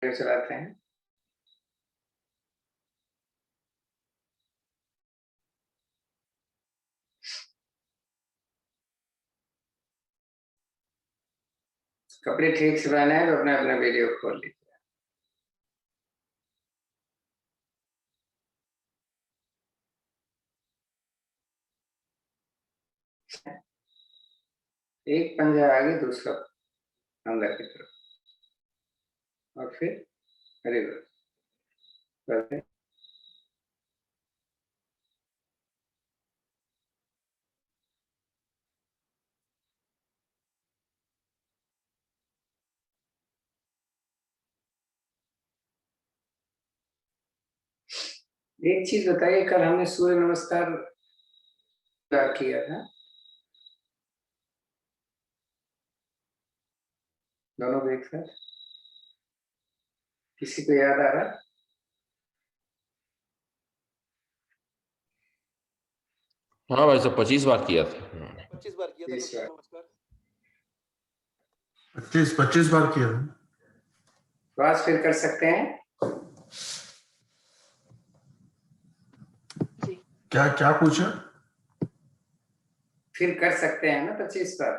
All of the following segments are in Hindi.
चलाते हैं। कपड़े ठीक से पहने हैं तो अपने अपने वीडियो खोल लीजिए। एक पंजा आगे, दूसरा अंदर की तरफ और फिर रिवर्स। एक चीज बताइए, कल हमने सूर्य नमस्कार किया था, दोनों को एक साथ। किसी को याद आ रहा? हाँ भाई साहब 25 बार किया था। 25 बार किया था सूर्य नमस्कार। 25 बार किया था। तो आज फिर कर सकते हैं। क्या क्या पूछा? फिर कर सकते हैं ना 25 बार।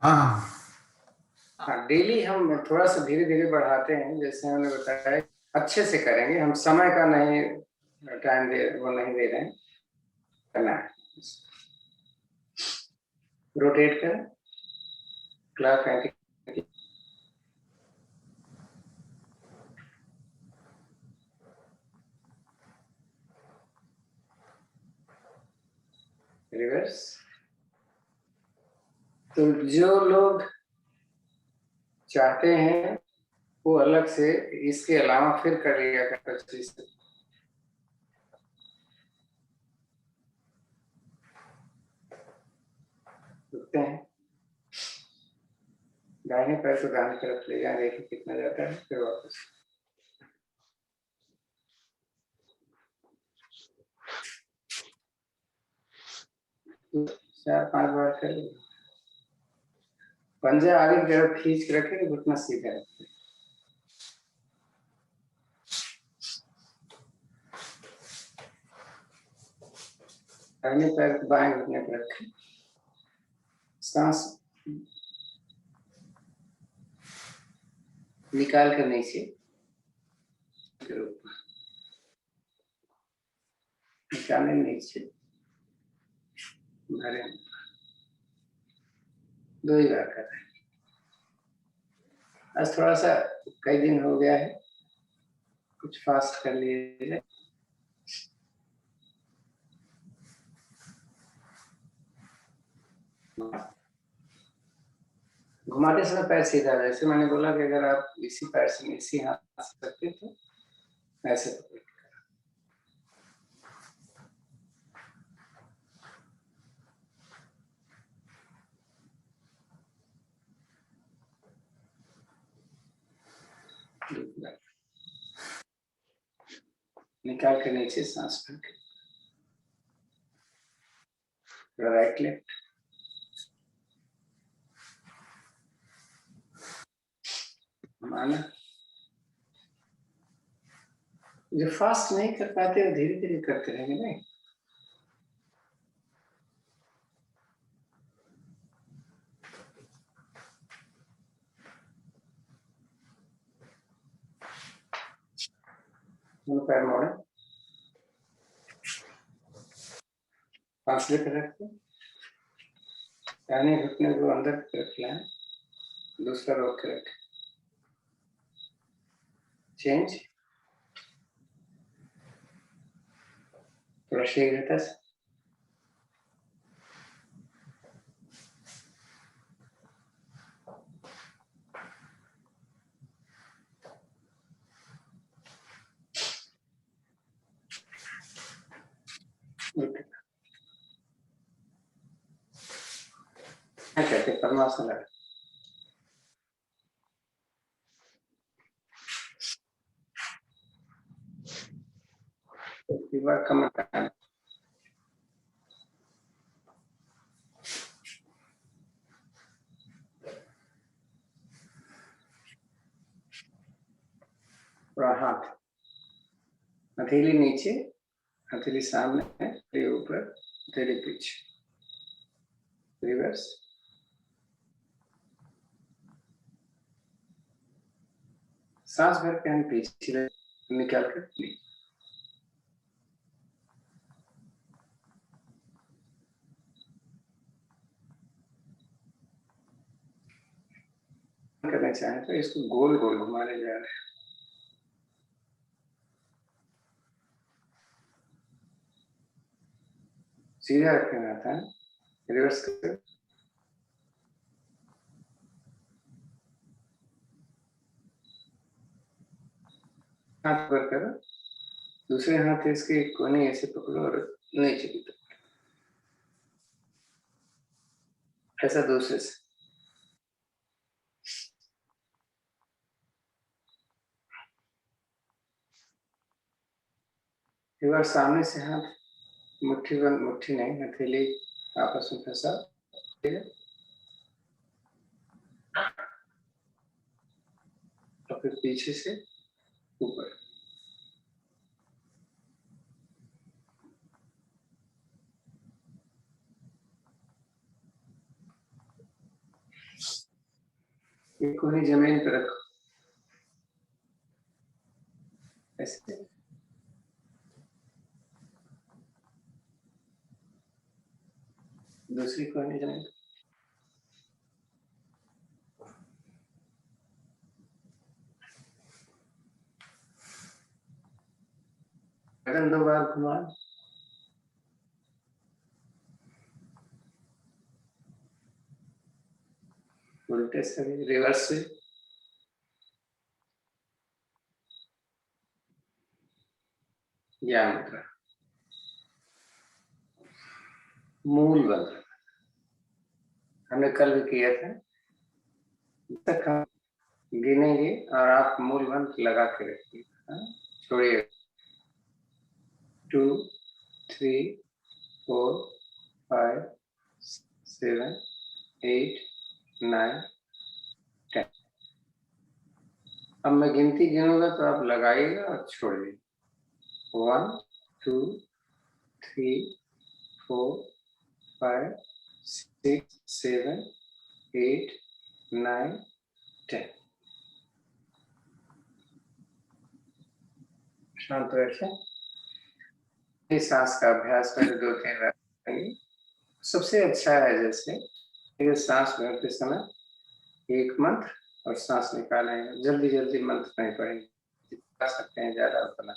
हाँ हाँ, डेली हम थोड़ा सा धीरे धीरे बढ़ाते हैं, जैसे हमने बताया अच्छे से करेंगे। हम समय का नहीं टाइम वो नहीं दे रहे हैं, करना है। रोटेट करें, क्लॉक एंटी रिवर्स। तो जो लोग चाहते हैं वो अलग से इसके अलावा फिर कर लिया कर 25। रुकते हैं, दाहिने पैर को दाहिने तरफ ले जाए, देखिए कितना जाता है, फिर वापस। तो 4-5 बार कर लीजिए। पंजा आगे की तरफ खींच के रखें, घुटना सीधा रखें। दाहिने पैर को बाएं घुटने पर रखें, सांस निकाल कर नीचे, निकालने नीचे, भरे। 2 ही बार कर रहे हैं। आज थोड़ा सा कई दिन हो गया है, कुछ फास्ट कर लिए। घुमाते समय पैर सीधा, जैसे मैंने बोला कि अगर आप इसी पैर से इसी हाथ से करते तो ऐसे पकड़ के निकाल के नीचे सांस भर के, राइट लेफ्ट। माना जो फास्ट नहीं कर पाते वो धीरे धीरे करते रहेंगे। नहीं, पैर मोड़े, फासले पर रखते, दाहिने घुटने को अंदर की तरफ लाएं, दूसरा रोक के रखें। चेंज, थोड़ा शीघ्रता से। क्या कहते हैं, पद्मासन लगा। बार कमर का थोड़ा हाथ, हथेली नीचे, हथेली सामने, हथेली ऊपर, हथेली पीछे, रिवर्स। सांस भर के हम पीछे निकाल कर करना चाहें तो इसको गोल गोल घुमाने जा रहे हैं। सीधा रखना था, रिवर्स कर, हाथ ऊपर करो, दूसरे हाथ इसके कोने ऐसे पकड़ो और नीचे की तरफ, ऐसा दूसरे से। एक बार सामने से हाथ मुट्ठी बंद, मुट्ठी नहीं, हथेली आपस में फंसा, और फिर पीछे से ऊपर। एक कोनी जमीन पर रखो, ऐसे। दूसरी कोनी जमीन, गर्दन 2 बार घुमा, उल्टे से भी, रिवर्स से। ज्ञान मुद्रा, मूल बल हमने कल भी किया था। तक हम गिनेंगे और आप मूल मंत्र लगा के रखिए, छोड़िए। 2, 3, 4, 5, 7, 8, 9, 10। अब मैं गिनती गिनूंगा तो आप लगाइएगा और छोड़िए। 1, 2, 3, 4, 5, 6, 7, 8, 9, 10। शांत रखें। सांस का अभ्यास पहले 2-3 बार करेंगे। सबसे अच्छा है जैसे सांस भरते समय एक मंत्र और सांस निकालेंगे, जल्दी जल्दी मंत्र नहीं पड़ेंगे, जितना सकते हैं ज्यादा उतना।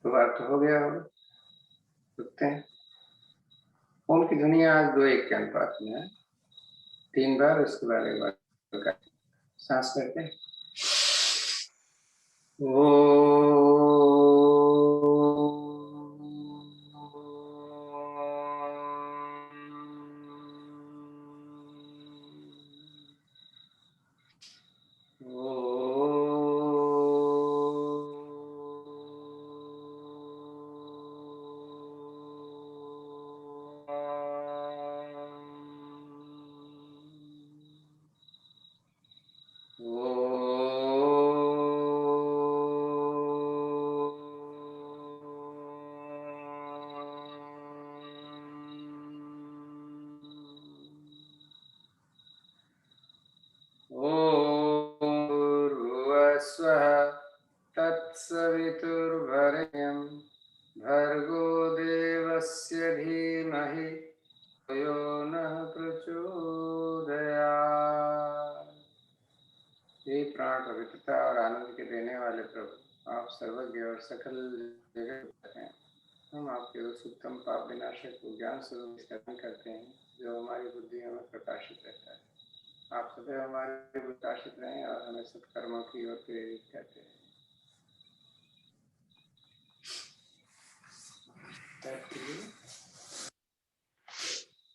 तो बात तो हो गया होगा, रुकते हैं। ओम की ध्वनि आज 2:1 के अनुपात में है। 3 बार, उसके बाद एक बार सांस करके तत्सवितुर्वरेण्यं भर्गो देवस्य धीमहि यो नः प्रचोदयात्। हे प्राण पवित्रता और आनंद के देने वाले प्रभु, आप सर्वज्ञ और सकल जगत हैं। हम आपके उस उत्तम पाप विनाशक को ज्ञान स्वरूप स्मरण करते हैं जो हमारी बुद्धि में प्रकाशित रहता है। आप सदैव हमारे प्रकाशित रहें और हमें सत्कर्मों की ओर प्रेरित करते हैं।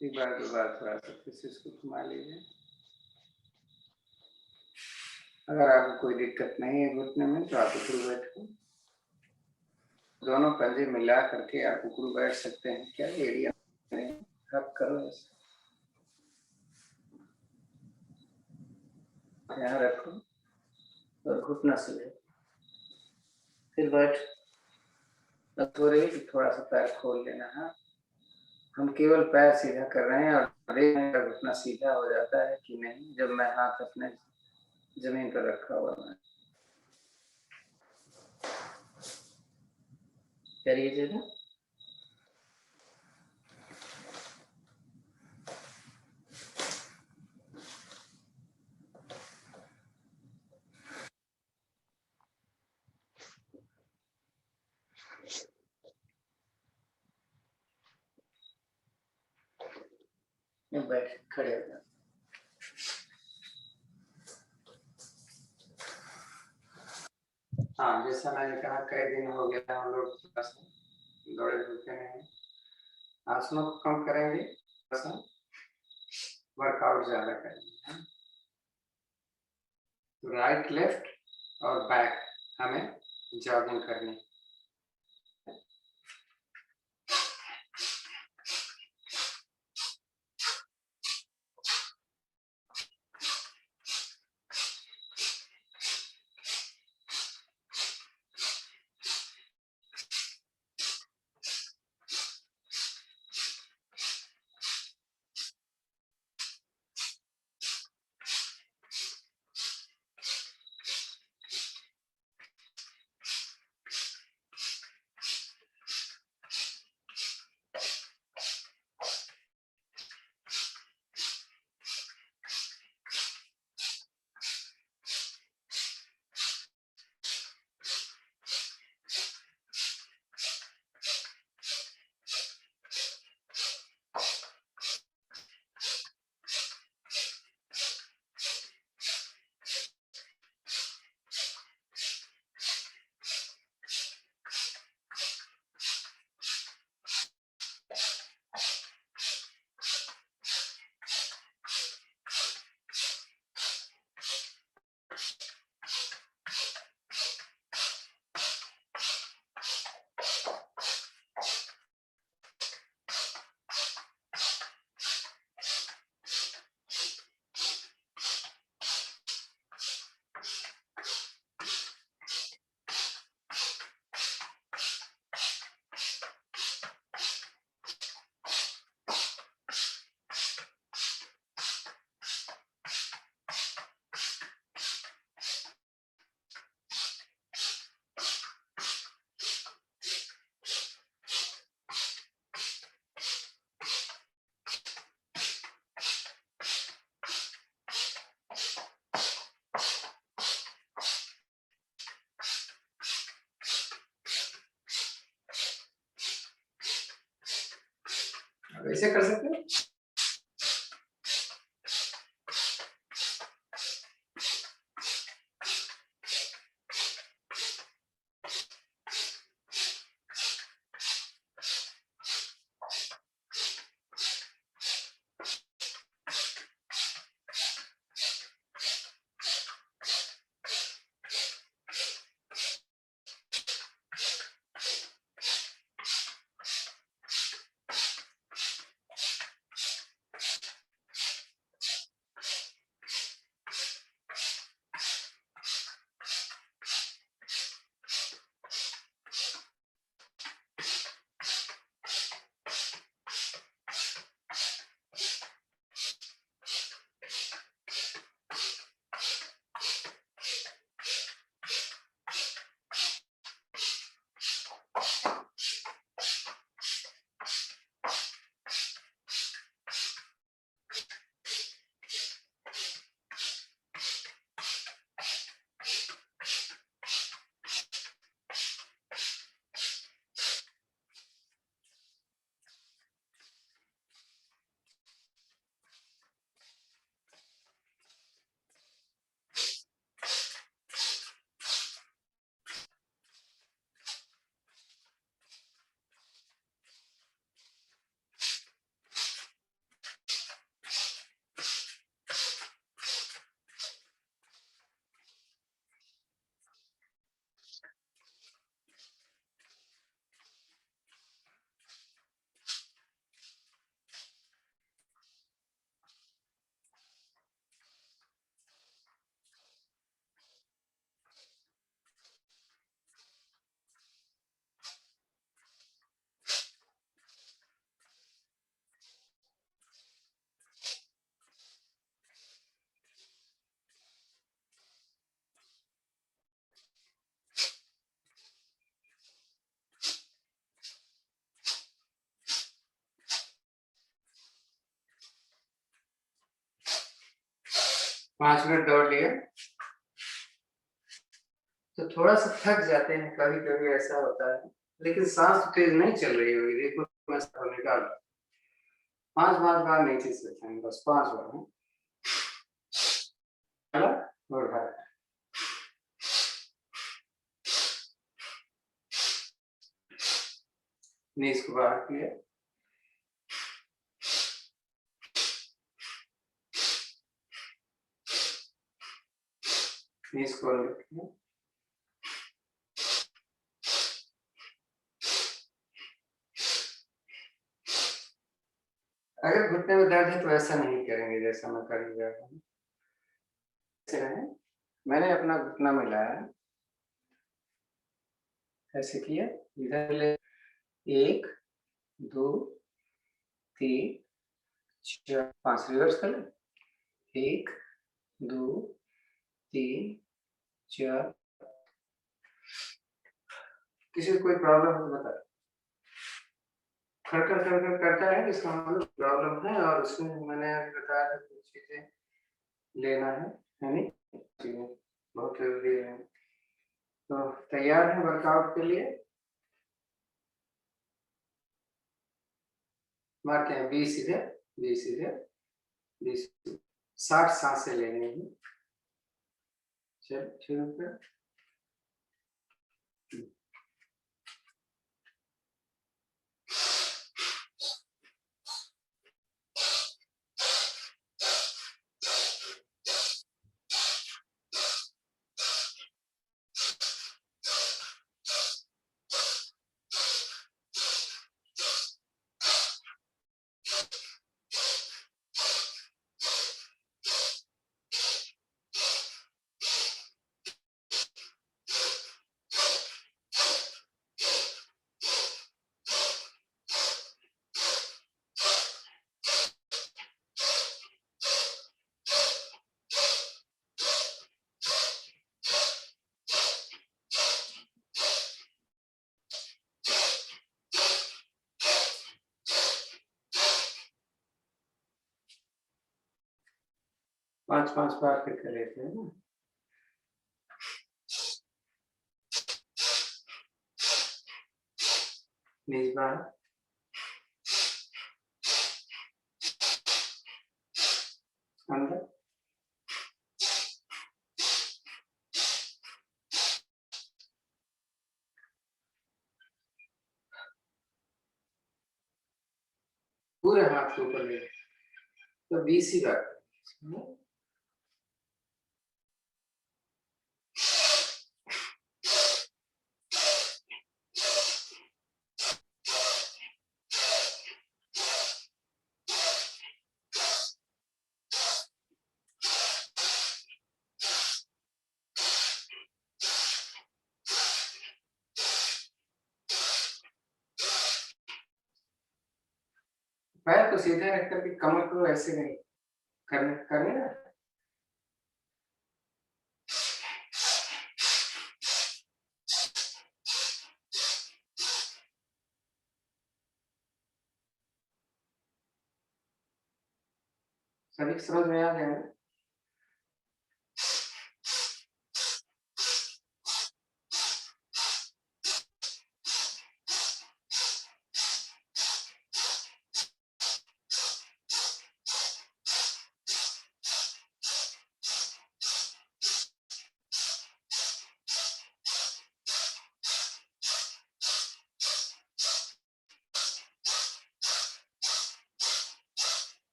एक बार दो बार थोड़ा सा फिर से इसको घुमा लीजिए। अगर आपको कोई दिक्कत नहीं है घुटने में तो आप उकड़ू बैठो। दोनों पंजे मिला करके आप उकड़ू बैठ सकते हैं। क्या एरिया आप करो ऐसे, यहाँ रखो और घुटना से ले, फिर बैठ। अब थोड़ी थोड़ा सा पैर खोल लेना है। हम केवल पैर सीधा कर रहे हैं और देख रहे हैं घुटना सीधा हो जाता है कि नहीं जब मैं हाथ अपने जमीन पर रखा हुआ है। करिए जरा। बैठ खड़े हो जाओ। हाँ, जैसा मैंने कहा कई दिन हो गया हम लोग दौड़े धूपे नहीं। आसनों को कम करेंगे, वर्कआउट ज्यादा करेंगे। राइट लेफ्ट और बैक हमें जॉगिंग करनी। ऐसे कर सकते हो। 5 मिनट दौड़ लिया तो थोड़ा सा थक जाते हैं, कभी कभी ऐसा होता है, लेकिन सांस तेज नहीं चल रही होगी। देखो मैं निकाल 5 बार नहीं खींच सकते हैं, बस 5 बार है। और बाहर नीज को बाहर किया, नीज को अंदर किया, अगर घुटने में दर्द है तो ऐसा नहीं करेंगे जैसा मैं कर रहा हूँ। मैंने अपना घुटना मिलाया, ऐसे किया, इधर ले 1 2 3 4 5 रिवर्स कर ले 1 2 3 4। किसी को कोई प्रॉब्लम है तो बता। खड़खड़ खड़खड़ करता है इसका मतलब प्रॉब्लम है, और उसमें मैंने अभी बताया था कुछ चीजें लेना है नहीं, चीजें बहुत जरूरी है। तो तैयार है वर्कआउट के लिए? मारते हैं 20 इधर 20 इधर 20, 60 सांसें लेनी है। चल शुरू कर। 5 बार करके लेते हैं ना। नीज बाहर, अंदर, पूरे हाथ को ऊपर ले, तो 20 ही बार। पैर को सीधा रख करके कमर को ऐसे नहीं करने करने ना। सभी समझ में आ गया ना?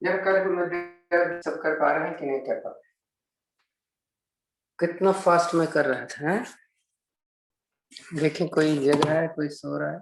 यार कल मैं सब कर पा रहे हैं कि नहीं कर पा रहे? कितना फास्ट में कर रहा था, हैं? देखिए कोई जगह है, कोई सो रहा है।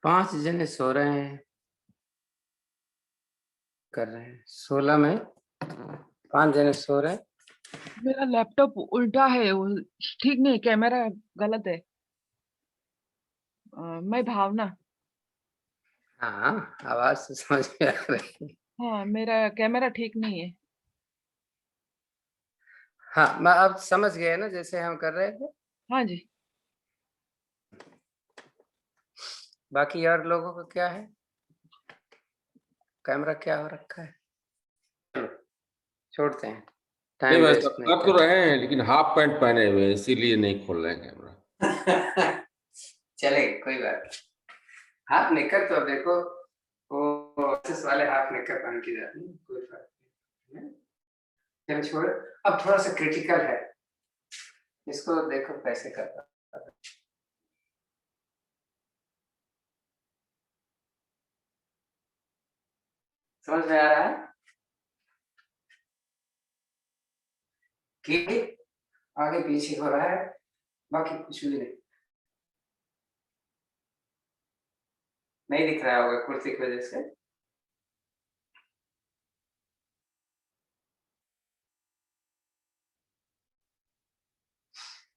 पांच जने सो रहे हैं, कर रहे हैं 16 में 5 जने सो रहे हैं। मेरा लैपटॉप उल्टा है, वो ठीक नहीं, कैमरा गलत है। मैं भावना। हाँ, आवाज से समझ में आ रही है। हाँ, मेरा कैमरा ठीक नहीं है। हाँ, मैं अब समझ गया ना जैसे हम कर रहे थे। हाँ जी। बाकी और लोगों को क्या है, कैमरा क्या हो रखा है? चलो छोड़ते हैं, नहीं टाइम भाई वेस्ट साहब नहीं कर तो रहे हैं, लेकिन हाफ पैंट पहने हुए हैं, इसीलिए नहीं खोल रहे हैं कैमरा। चले कोई बात नहीं। हाफ निकर तो देखो, वो ऑफिस वाले हाफ निकर पहन के जाते हैं, कोई फर्क नहीं है। चलो छोड़, अब थोड़ा सा क्रिटिकल है, इसको देखो कैसे करता है। समझ में आ रहा है कि आगे पीछे हो रहा है, बाकी कुछ भी नहीं दिख रहा होगा कुर्सी की वजह से।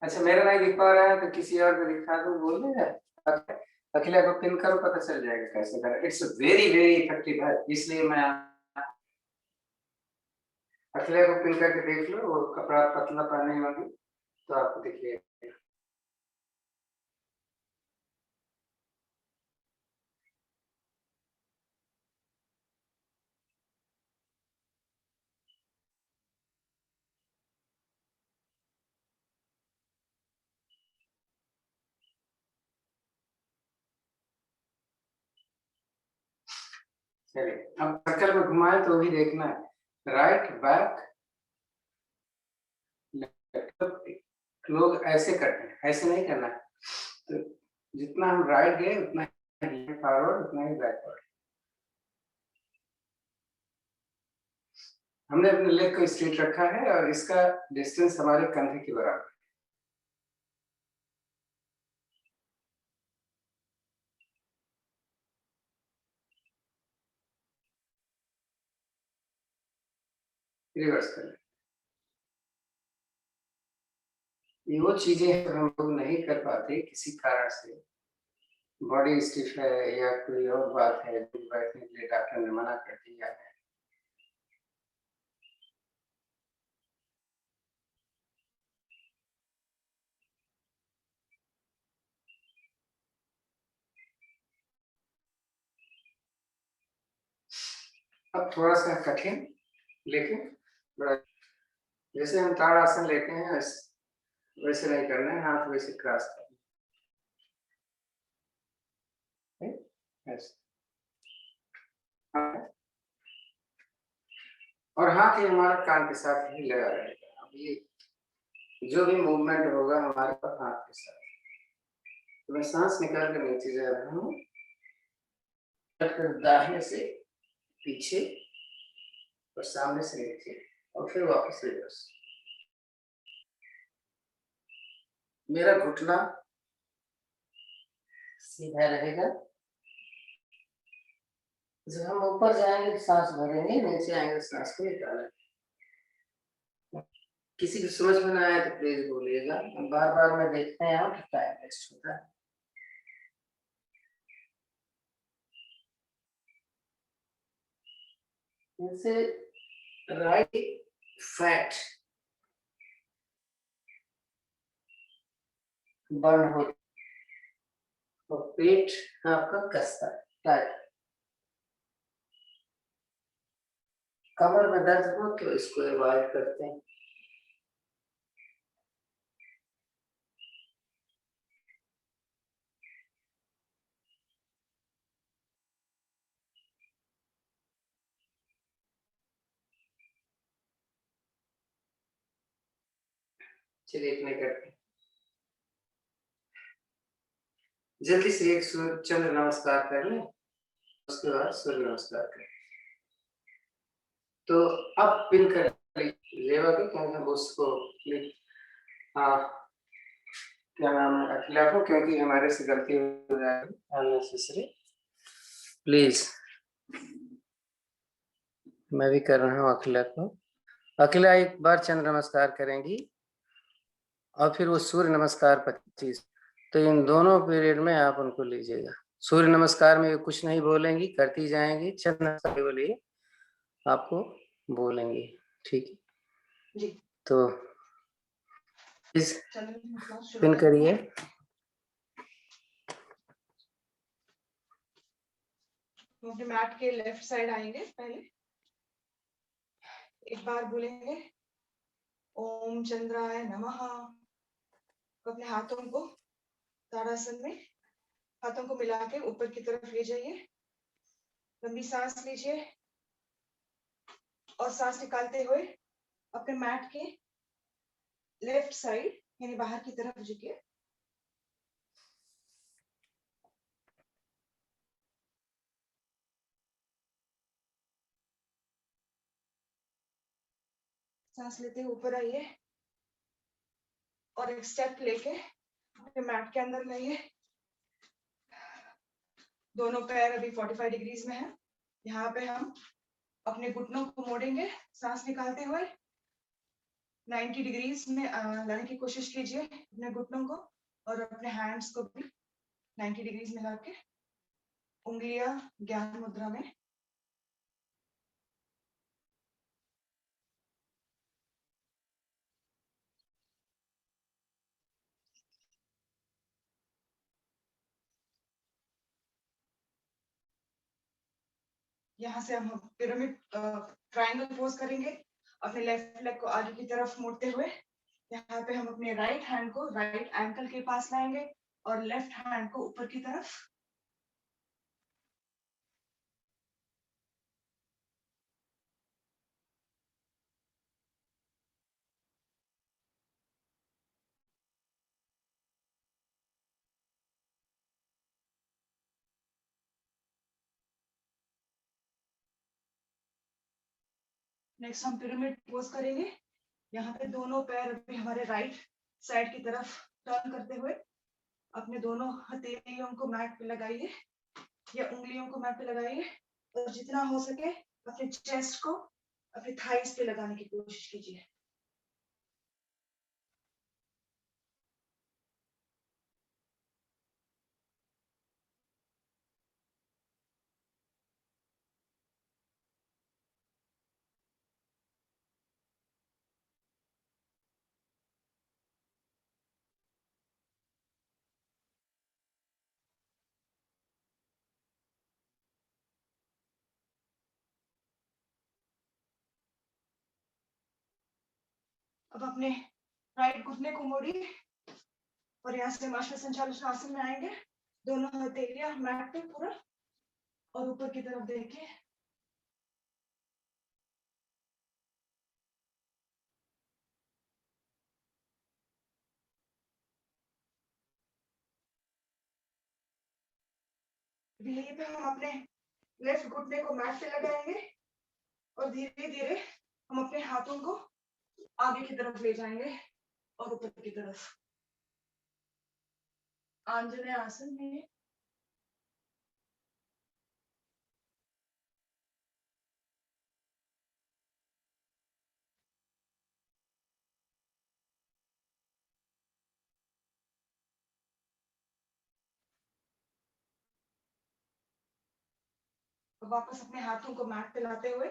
अच्छा, मेरा नहीं दिख पा रहा है तो किसी और को दिखा दो, बोल देगा। अखिला को पिन करो, पता चल जाएगा कैसे करें। इट्स वेरी वेरी इफेक्टिव है, इसलिए मैं अखिला को पिन करके देख लो, वो कपड़ा पतला पहने होगी तो आपको दिखिए। चलिए, अब सर्कल में घुमाए तो भी देखना है, राइट बैक लेफ्ट। लोग ऐसे करते हैं, ऐसे नहीं करना है। तो जितना हम राइट गए उतना ही फॉरवर्ड, उतना ही बैकवर्ड। हमने अपने लेग को स्ट्रेट रखा है और इसका डिस्टेंस हमारे कंधे के बराबर। रिवर्स कर, ये वो चीजें हैं जो हम लोग नहीं कर पाते किसी कारण से, बॉडी स्टिफ है या कोई और बात है जो बैठने के लिए डॉक्टर ने मना कर दिया है। अब थोड़ा सा कठिन, लेकिन बड़ा, जैसे हम ताड़ासन लेते हैं वैसे नहीं करना है, हाथ वैसे क्रॉस करना है ऐसे। हाँ। और हाथ ही हमारा कान के साथ ही लगा रहेगा। अब ये जो भी मूवमेंट होगा हमारे पास हाथ के साथ। तो मैं सांस निकाल कर नीचे जा रहा हूँ, फिर दाहिने से पीछे और सामने से नीचे और फिर वापस रिवर्स। मेरा घुटना सीधा रहेगा। जब हम ऊपर जाएंगे सांस भरेंगे, नीचे आएंगे सांस को निकालेंगे। किसी को समझ में ना आए तो प्लीज बोलिएगा, बार बार मैं देखते हैं तो टाइम वेस्ट होता है। जैसे राइट फैट बर्न हो और पेट आपका कसता है टाइट। कमर में दर्द हो तो इसको अवॉइड करते हैं। चलिए इतने करते हैं। जल्दी से एक चंद्र नमस्कार कर लें, उसके बाद सूर्य नमस्कार करें। तो अब पिन कर लेवा के क्या हम उसको क्या नाम है अखिला को, क्योंकि हमारे से गलती हो जाएगी अननेसेसरी। प्लीज मैं भी कर रहा हूँ अखिला को। अखिला एक बार चंद्र नमस्कार करेंगी और फिर वो सूर्य नमस्कार 25। तो इन दोनों पीरियड में आप उनको लीजिएगा। सूर्य नमस्कार में कुछ नहीं बोलेंगी, करती जाएंगी। चंद्र नमस्कार के लिए आपको बोलेंगी, ठीक है जी। तो इस पिन करिए। अपने मैट के लेफ्ट साइड आएंगे। पहले एक बार बोलेंगे ओम चंद्राय नमः। अपने हाथों को ताड़ासन में हाथों को मिला के ऊपर की तरफ ले जाइए। लंबी सांस लीजिए और सांस निकालते हुए अपने मैट के लेफ्ट साइड यानी बाहर की तरफ झुकिए। सांस लेते हुए ऊपर आइए और एक स्टेप लेके अपने मैट के अंदर लाइए। दोनों पैर अभी 45 डिग्रीज में है। यहाँ पे हम अपने घुटनों को मोड़ेंगे सांस निकालते हुए। 90 डिग्रीज में लाने की कोशिश कीजिए अपने घुटनों को और अपने हैंड्स को भी 90 डिग्रीज में लाके उंगलियां ज्ञान मुद्रा में। यहाँ से हम पिरामिड ट्रायंगल पोज करेंगे। अपने लेफ्ट लेग को आगे की तरफ मोड़ते हुए यहाँ पे हम अपने राइट हैंड को राइट एंकल के पास लाएंगे और लेफ्ट हैंड को ऊपर की तरफ। नेक्स्ट हम पिरामिड पोज करेंगे। यहाँ पे दोनों पैर अभी हमारे राइट साइड की तरफ टर्न करते हुए अपने दोनों हथेलियों को मैट पे लगाइए या उंगलियों को मैट पे लगाइए और जितना हो सके अपने चेस्ट को अपने थाइस पे लगाने की कोशिश कीजिए। अब अपने राइट घुटने को मोड़िए और यहाँ से हम अश्व संचालन आसन में आएंगे। दोनों हथेलियां मैट पे पूरा और ऊपर की तरफ देखिए। यहीं पे हम अपने लेफ्ट घुटने को मैट पे लगाएंगे और धीरे धीरे हम अपने हाथों को आगे की तरफ ले जाएंगे और ऊपर की तरफ। आंजनेय आसन में वापस अपने हाथों को मैट पे लाते हुए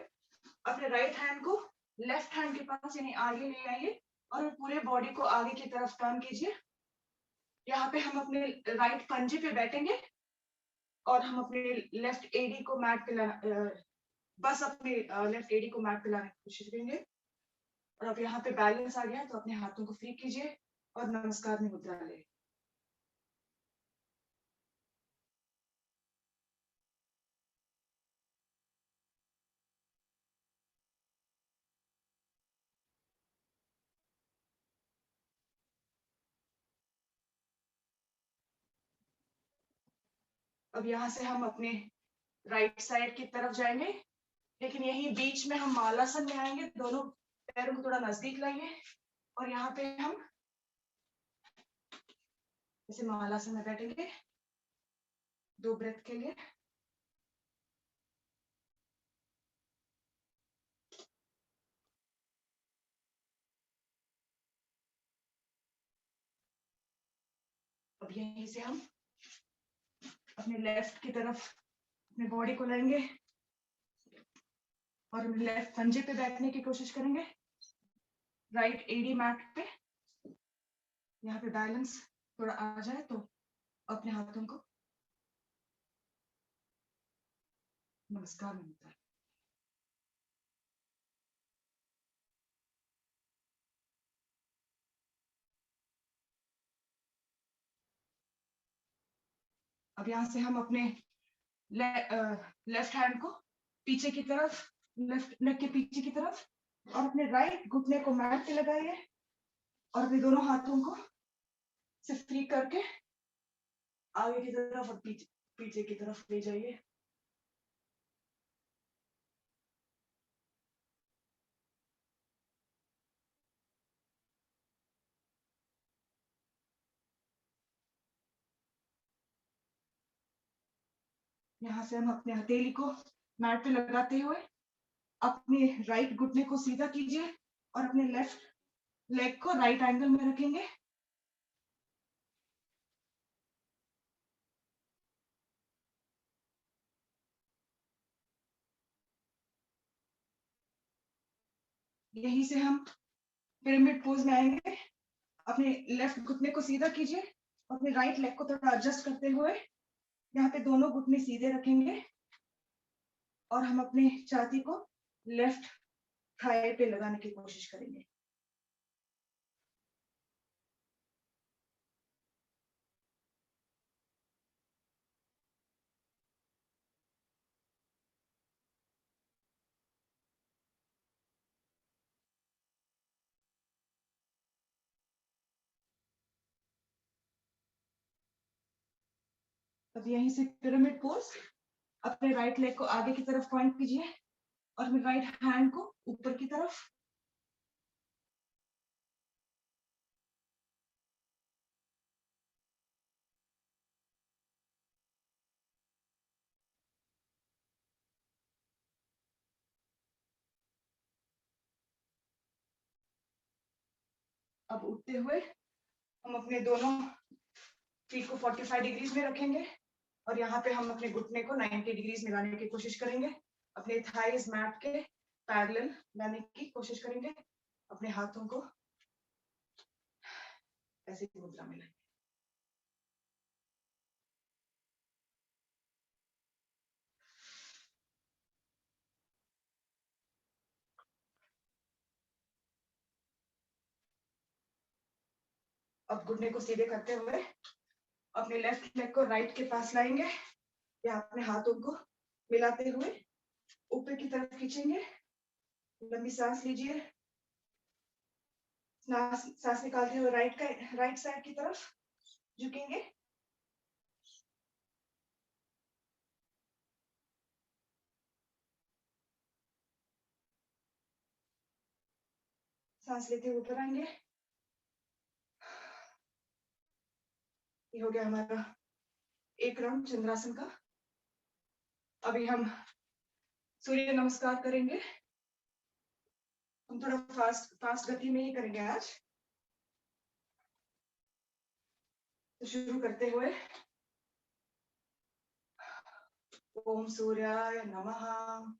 अपने राइट हैंड को लेफ्ट हैंड के पास यानी आगे ले आइए और पूरे बॉडी को आगे की तरफ टर्न कीजिए। यहाँ पे हम अपने राइट पंजे पे बैठेंगे और हम अपने लेफ्ट एडी को मैट पे बस अपने लेफ्ट एडी को मैट पे लाने की कोशिश करेंगे। और अब यहाँ पे बैलेंस आ गया तो अपने हाथों को फ्री कीजिए और नमस्कार में मुद्रा ले। अब यहाँ से हम अपने राइट साइड की तरफ जाएंगे, लेकिन यही बीच में हम मालासन में आएंगे। दोनों पैरों को थोड़ा नजदीक लाइए और यहाँ पे हम जैसे मालासन में बैठेंगे 2 ब्रेथ के लिए। अब यहीं से हम अपने लेफ्ट की तरफ अपने बॉडी को लाएंगे और लेफ्ट पंजे पे बैठने की कोशिश करेंगे, राइट एडी मैट पे। यहाँ पे बैलेंस थोड़ा आ जाए तो अपने हाथों को नमस्कार में उतारें। अब यहाँ से हम अपने लेफ्ट हैंड को पीछे की तरफ, लेफ्ट नेक के पीछे की तरफ, और अपने राइट घुटने को मैट पे लगाइए और अपने दोनों हाथों को से फ्री करके आगे की तरफ और पीछे की तरफ ले जाइए। यहाँ से हम अपने हथेली को मैट पे लगाते हुए अपने राइट घुटने को सीधा कीजिए और अपने लेफ्ट लेग को राइट एंगल में रखेंगे। यहीं से हम पिरामिड पोज में आएंगे। अपने लेफ्ट घुटने को सीधा कीजिए, अपने राइट लेग को थोड़ा एडजस्ट करते हुए यहाँ पे दोनों घुटने सीधे रखेंगे और हम अपने छाती को लेफ्ट थाई पे लगाने की कोशिश करेंगे। अब यहीं से पिरामिड पोज, अपने राइट लेग को आगे की तरफ पॉइंट कीजिए और अपने राइट हैंड को ऊपर की तरफ। अब उठते हुए हम अपने दोनों फीट को 45 डिग्रीज में रखेंगे और यहाँ पे हम अपने घुटने को 90 डिग्रीज में लाने की कोशिश करेंगे। अपने थाइज मैट के पैरेलल लाने की कोशिश करेंगे। अपने हाथों को ऐसे मुद्रा में लाएंगे। अब घुटने को सीधे करते हुए अपने लेफ्ट लेग को राइट के पास लाएंगे या अपने हाथों को मिलाते हुए ऊपर की तरफ खींचेंगे। लंबी सांस लीजिए। सांस निकालते हुए राइट साइड की तरफ झुकेंगे। सांस लेते हुए ऊपर आएंगे। ये हो गया हमारा एक राउंड चंद्रासन का। अभी हम सूर्य नमस्कार करेंगे। हम थोड़ा फास्ट गति में ही करेंगे आज। तो शुरू करते हुए ओम सूर्याय नमः।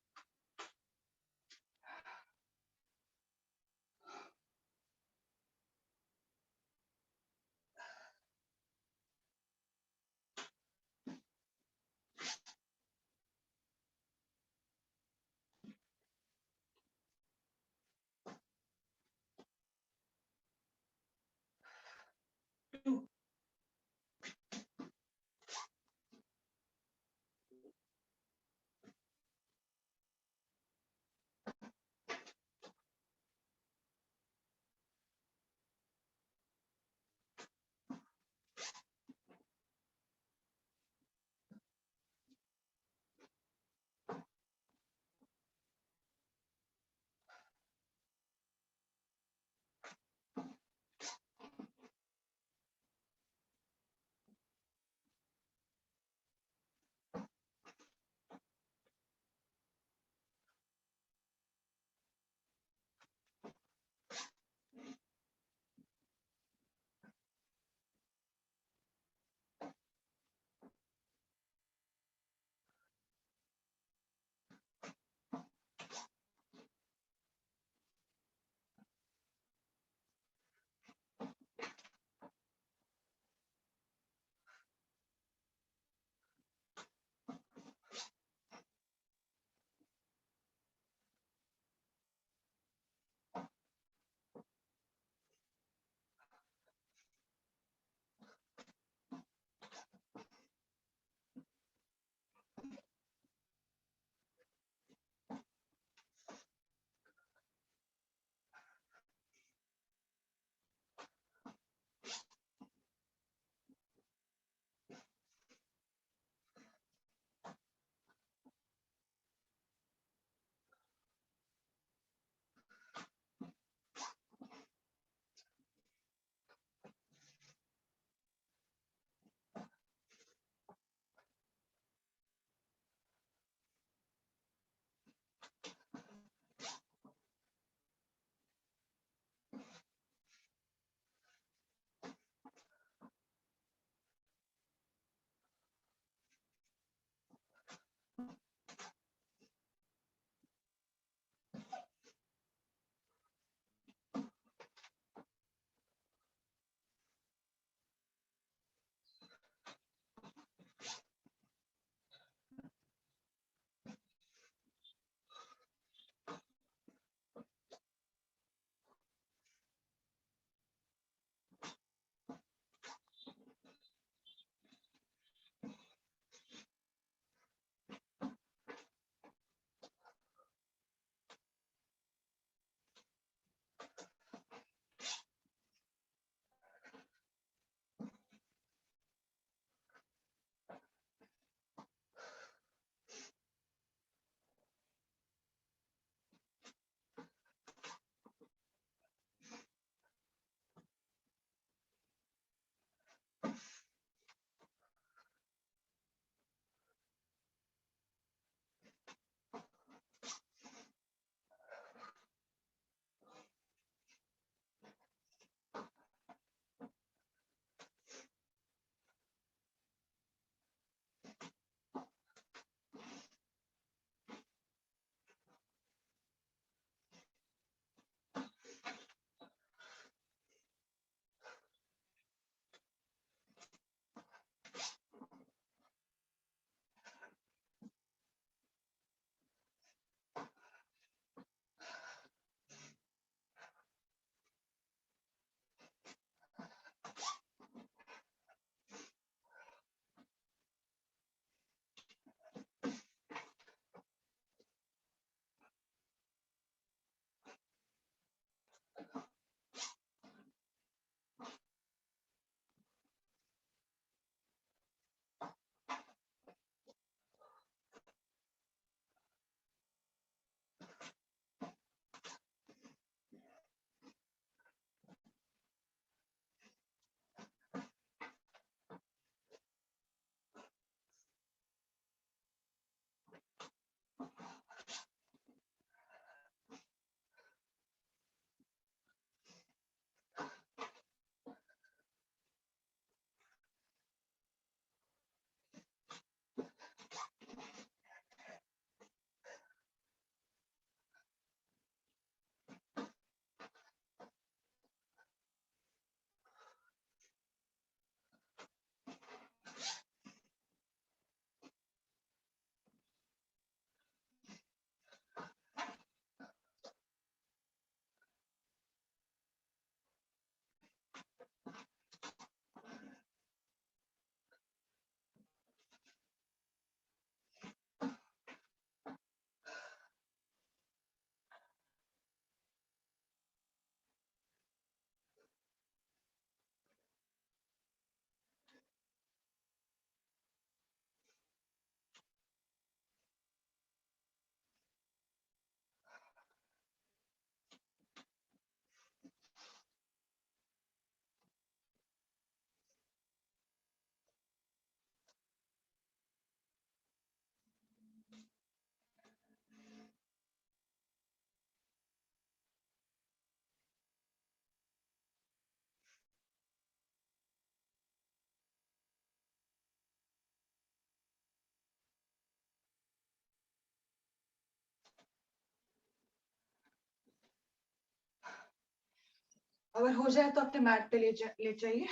अगर हो जाए तो अपने मैट पे ले जाइए।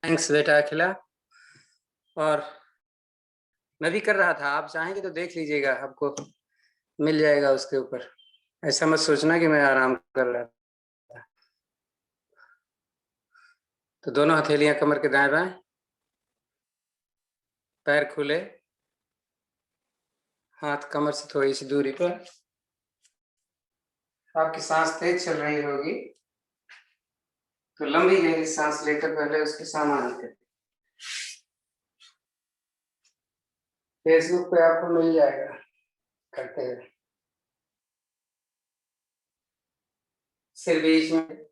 थैंक्स बेटा अखिला। और मैं भी कर रहा था, आप चाहेंगे तो देख लीजिएगा, आपको मिल जाएगा उसके ऊपर। ऐसा मत सोचना कि मैं आराम कर रहा था। तो दोनों हथेलियां कमर के दाएं बाएं, पैर खुले, हाथ कमर से थोड़ी सी दूरी पर। आपकी सांस तेज चल रही होगी तो लंबी गहरी सांस लेकर पहले उसके सामान्य करें। फेसबुक पे आपको मिल जाएगा करते हुए। सिर बीच में,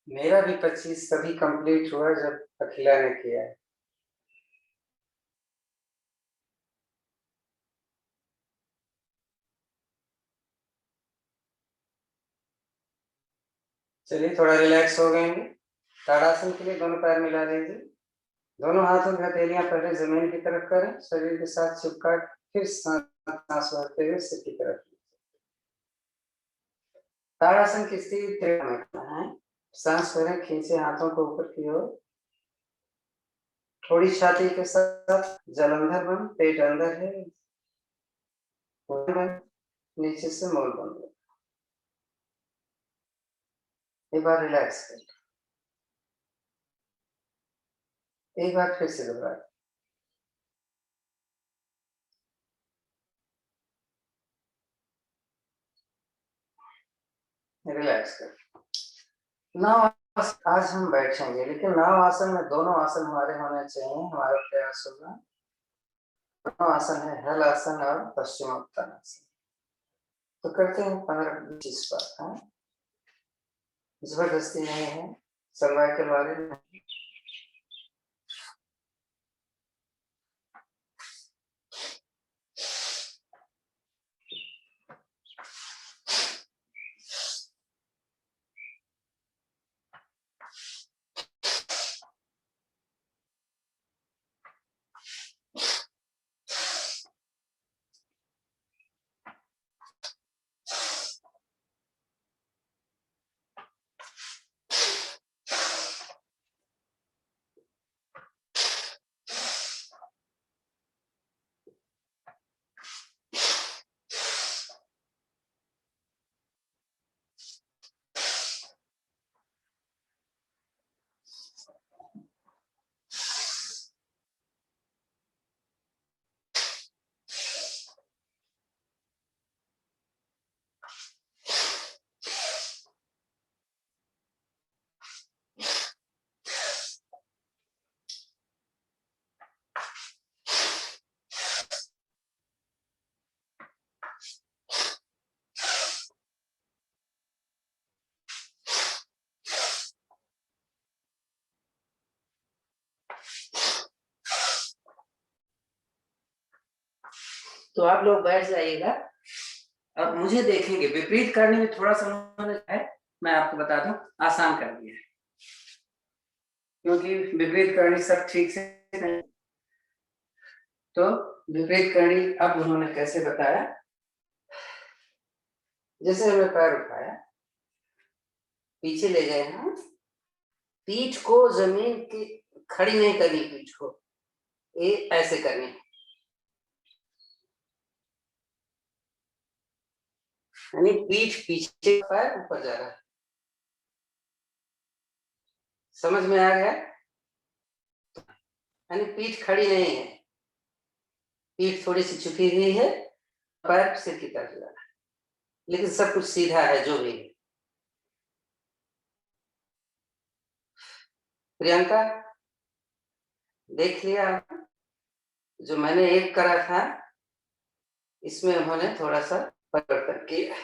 मेरा भी 25 तभी कंप्लीट हुआ जब अखिला ने किया है। चलिए थोड़ा रिलैक्स हो गए हैं। ताड़ासन के लिए दोनों पैर मिला लीजिए, दोनों हाथों की हथेलियां पहले जमीन की तरफ करें, शरीर के साथ चिपका, फिर सांस भरते हुए सिर की तरफ। ताड़ासन की स्थिति है। सांस भरें, खींचे हाथों को ऊपर की ओर, थोड़ी छाती के साथ जलंधर बन, पेट अंदर है, नीचे से मूल बंद। एक बार रिलैक्स करें, एक बार फिर से दोबारा। रिलैक्स करें। नाव आज हम बैठेंगे, लेकिन नाव आसन में दोनों आसन हमारे होने चाहिए। हमारा प्रयास होगा, दोनों आसन है हल आसन और पश्चिमोत्तानासन। तो करते हैं 15-20 बार। जबरदस्ती नहीं है, सर्वाइकल वाले नहीं। तो आप लोग बैठ जाइएगा, अब मुझे देखेंगे। विपरीत करने में थोड़ा सा है, मैं आपको बता दूं, आसान कर दिया है, क्योंकि विपरीत करनी सब ठीक से नहीं। तो विपरीत करनी अब उन्होंने कैसे बताया, जैसे हमने पैर उठाया, पीछे ले गए हैं, पीठ को जमीन की खड़ी नहीं करनी, पीठ को ये ऐसे करनी, यानी पीठ पीछे, पैर ऊपर जा रहा है। समझ में आ गया? यानी पीठ खड़ी नहीं है, पीठ थोड़ी सी झुकी हुई है, पैर सिर की तरफ जा रहा है, लेकिन सब कुछ सीधा है जो भी है। प्रियंका देख लिया, जो मैंने एक करा था इसमें उन्होंने थोड़ा सा परिवर्तन किया।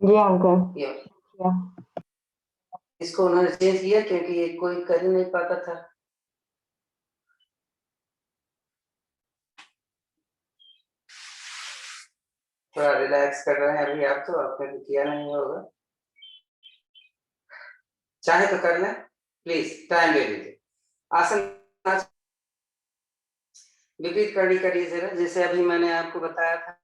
जी अंकल। इसको उन्होंने चेंज किया क्योंकि ये कोई कर ही नहीं पाता था। थोड़ा रिलैक्स कर रहे हैं अभी आप, तो आपने भी किया नहीं होगा। चाहे तो कर लें, प्लीज टाइम ले लीजिए। आसन विपरीत करनी करिए जरा, जैसे अभी मैंने आपको बताया था।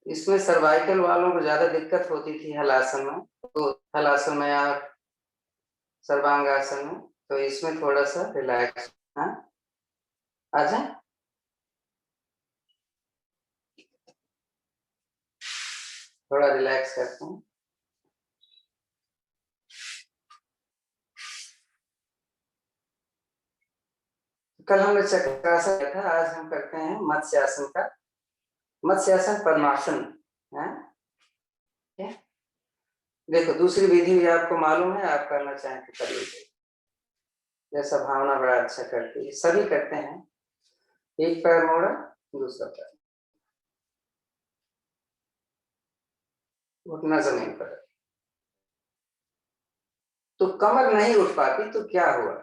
इसमें सर्वाइकल वालों को ज्यादा दिक्कत होती थी हलासन में, तो हलासन में या सर्वांगासन में, तो इसमें थोड़ा सा रिलैक्स। हाँ, आ जाए, थोड़ा रिलैक्स करते हैं। कल हमने चक्रासन किया था, आज हम करते हैं मत्स्यासन का। मत्स्यासन पद्मासन है। देखो दूसरी विधि भी आपको मालूम है, आप करना चाहें तो कर लीजिए, जैसा भावना बड़ा अच्छा करती है, सभी करते हैं। एक पैर मोड़ा, दूसरा पैर उठना जमीन पर, तो कमर नहीं उठ पाती तो क्या हुआ,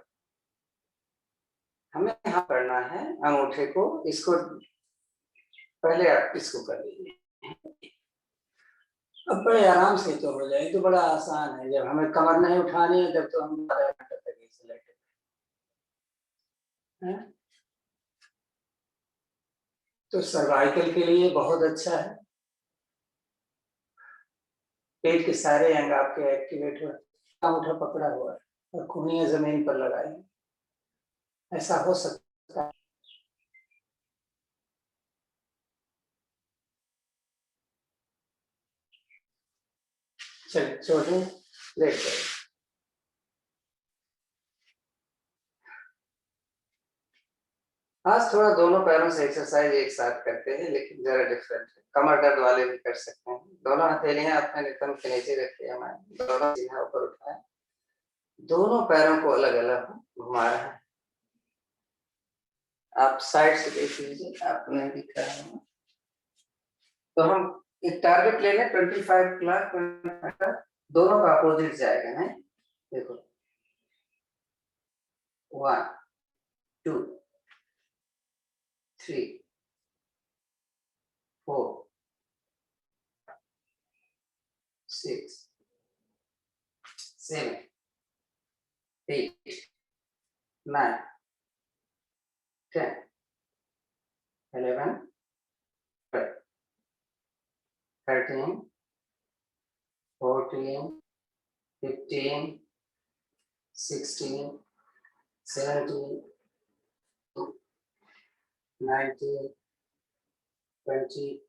हमें यहाँ करना है अंगूठे को, इसको पहले आप इसको कर लीजिए, अब बड़े आराम से तो हो जाए, तो बड़ा आसान है। जब हमें कमर नहीं उठानी है तब तो हम आधा घंटा तक ऐसे लेटे हैं। तो सर्वाइकल के लिए बहुत अच्छा है, पेट के सारे अंग आपके एक्टिवेट हो। अंगूठा पकड़ा हुआ है और खूनियां जमीन पर लगाई, ऐसा हो सकता है। चलिए छोड़िए, लेट जाइए। आज थोड़ा दोनों पैरों से एक्सरसाइज एक साथ करते हैं, लेकिन जरा डिफरेंट है। कमर दर्द वाले भी कर सकते हैं। दोनों हथेलियां अपने नितंब के नीचे रखी है, हमारे दोनों सीधा ऊपर उठाए, दोनों पैरों को अलग अलग घुमा रहे हैं। आप साइड से देख लीजिए, आपको नहीं दिख रहा है। तो हम एक टारगेट ले लें 25 क्लास, दोनों का अपोजिट जाएगा। नहीं, देखो 1 2 3 4 6 7 8 9 10 11 12 13 14 15 16 17 19 20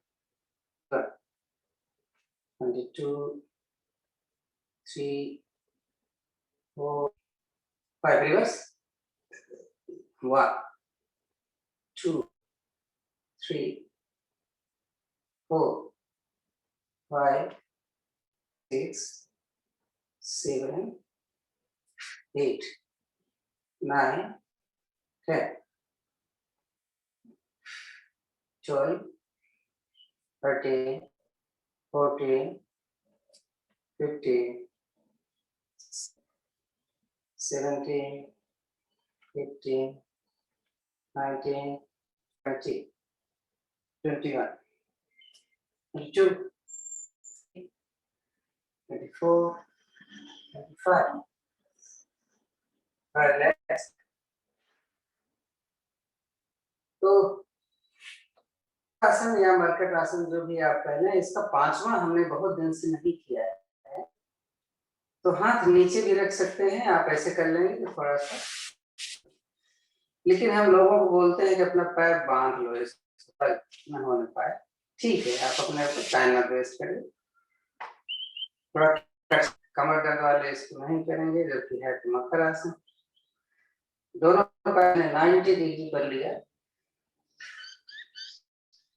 22 3 4 5 reverse 1 2 3 4 5 6 7 8 9 10 12 13 14 15 17 18 19 20 21 22 24 25 relax। तो आसन या मरकट आसन जो भी आप कह लें, इसका 5वां हमने बहुत दिन से नहीं किया है, तो हाथ नीचे भी रख सकते हैं, आप ऐसे कर लेंगे तो थोड़ा सा, लेकिन हम लोगों को बोलते हैं कि अपना पैर बांध लो, इसको न होने पाए। ठीक है, आप अपने टाइम मत वेस्ट करिए। थोड़ा कमर दर्द वाले इसको नहीं करेंगे, जबकि है तो मकर आसन। दोनों पैर ने 90 डिग्री कर लिया,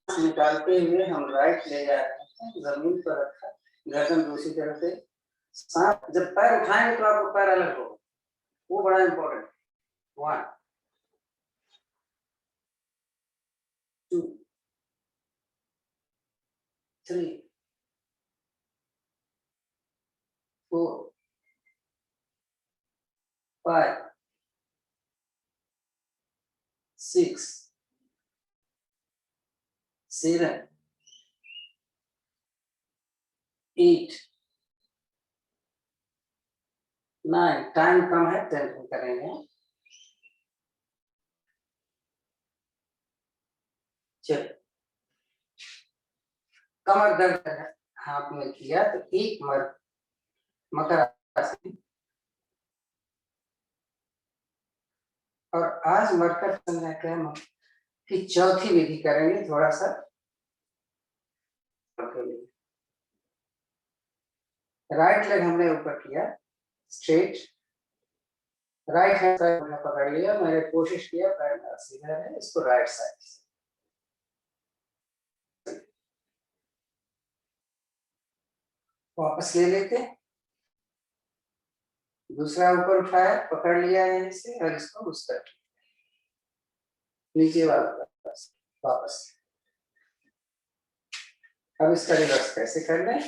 निकालते हुए हम राइट ले जा रहे हैं, जमीन पर रखा, गर्दन दूसरी तरफ से। सांस जब पैर उठाएंगे तो आपको पैर अलग होगा, वो बड़ा इंपॉर्टेंट। 1 2 3 4 5 6 7 8 9। टाइम कम है, 10 में करेंगे। चलो, कमर दर्द है, हाथ में किया तो एक मकर आसन। और आज मकर संध्याक्रम की चौथी विधि करेंगे, थोड़ा सा राइट लेग हमने ऊपर किया स्ट्रेट, राइट हैंड साइड में पकड़ लिया, मैंने कोशिश किया पैर मेरा सीधा है, इसको राइट साइड से वापस ले लेते, दूसरा ऊपर उठाया, पकड़ लिया है इसे और इसको उस तरफ नीचे वाला वापस। अब इसका रिवर्स कैसे कर लें,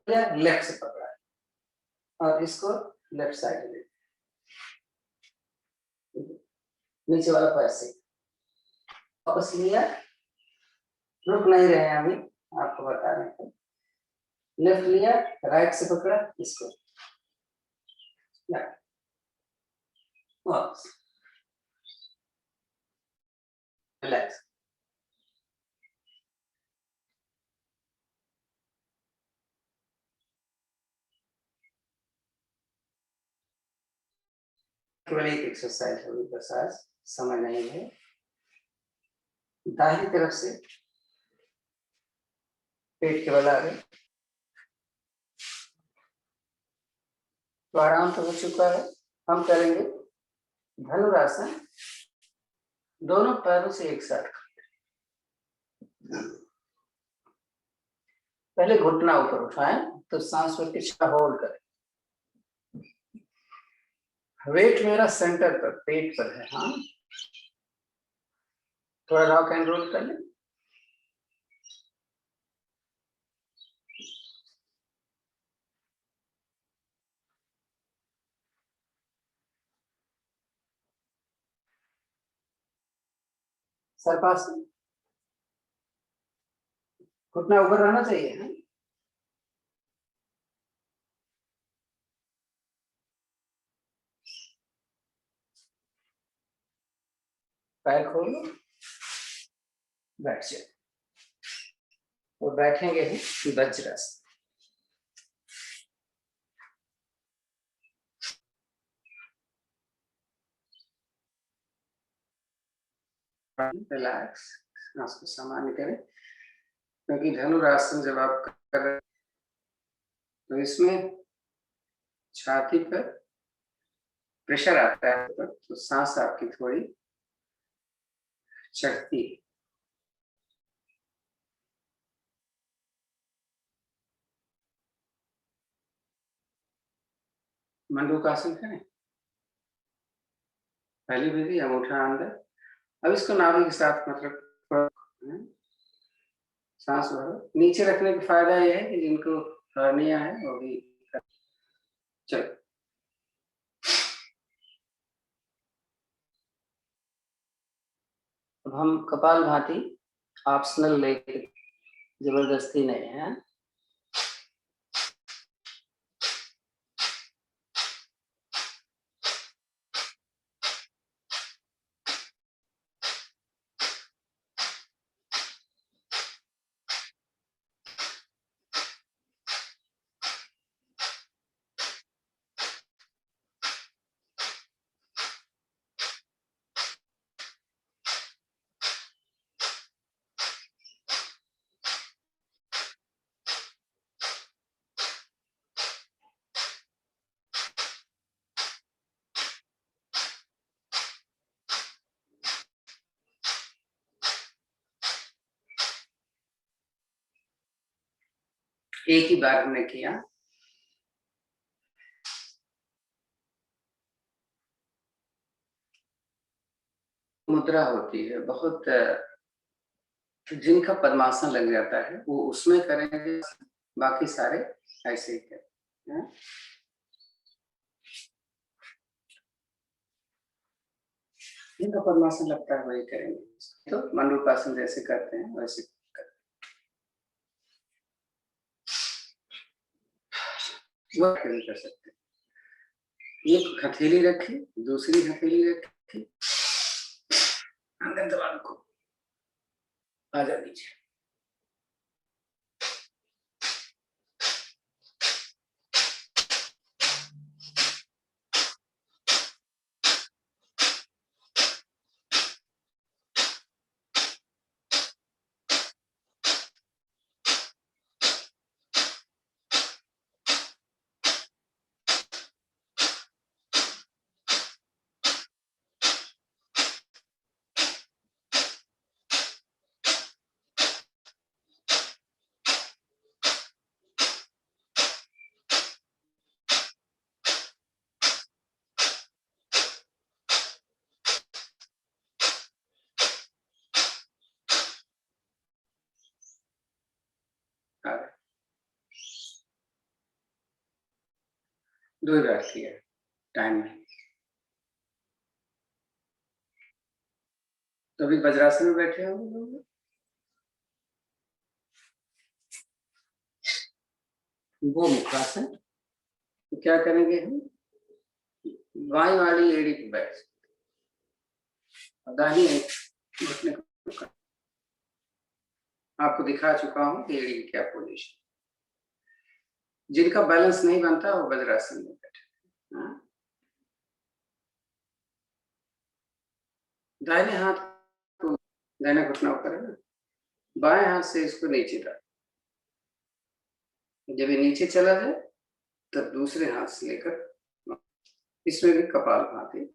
लेफ्ट से पकड़ा और इसको लेफ्ट साइड में नीचे वाला पैर से वापस लिया, रुक नहीं रहे हैं अभी, आपको बता रहे हैं। लेफ्ट लिया, राइट से पकड़ा, इसको वापस रिलैक्स। केवल एक एक्सरसाइज होगी बस, आज समय नहीं है। दाहिनी तरफ से पेट के बल आगे, तो आराम तो हो चुका है। हम करेंगे धनुरासन, दोनों पैरों से एक साथ। पहले घुटना ऊपर उठाएं तो सांस पर पिछला होल्ड करें। वेट मेरा सेंटर पर, पेट पर है। हाँ, थोड़ा रॉक एंड रोल कर लें। सर्पासन, घुटना ऊपर रहना चाहिए है। पैर खोलो, बैठ जाए, और बैठेंगे ही वज्रासन। रिलैक्स, सांस को सामान्य करें, क्योंकि धनुरासन जब आप कर रहे हैं तो इसमें छाती पर प्रेशर आता है, तो सांस आपकी थोड़ी चढ़ती है। मंडूकासन करें, पहली विधि, अंगूठा अंदर। अब इसको नाभि के साथ मतलब सांस भरो। नीचे रखने का फायदा यह है कि जिनको हर्निया है वो भी। चलो, अब हम कपालभाति ऑप्शनल लेके, जबरदस्ती नहीं है। एक ही बार हमने किया। मुद्रा होती है बहुत, जिनका पद्मासन लग जाता है वो उसमें करेंगे, बाकी सारे ऐसे ही करें। जिनका पद्मासन लगता है वही करेंगे। तो मंडूकासन जैसे करते हैं वैसे कर सकते हैं। एक हथेली रखी, दूसरी हथेली रखी, अंदर दबा को आ जा नीचे। दो बार किया टाइम में। तो अभी वज्रासन में बैठे हो लोग, वो मुखासन। तो क्या करेंगे हम, बाई वाली एड़ी पे बैठ, दाहिनी घुटने को आपको दिखा चुका हूं कि एड़ी की क्या पोजीशन। जिनका बैलेंस नहीं बनता वो वज्रासन में बैठे। दाहिने हाथ को दाहिना घुटना ऊपर है ना, बाएं हाथ से इसको नीचे डाल। जब ये नीचे चला जाए तब दूसरे हाथ से लेकर इसमें भी कपाल भाती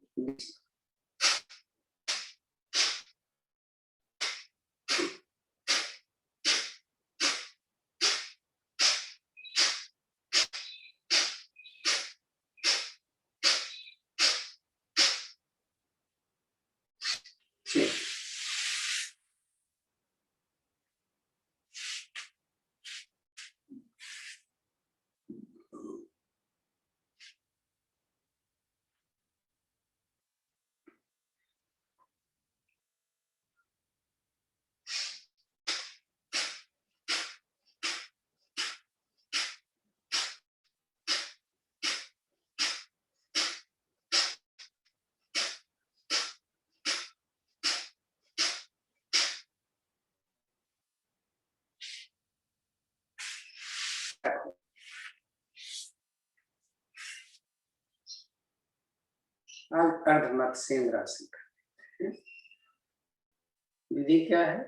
अर्धमत्स्येंद्रासन। विधि क्या है,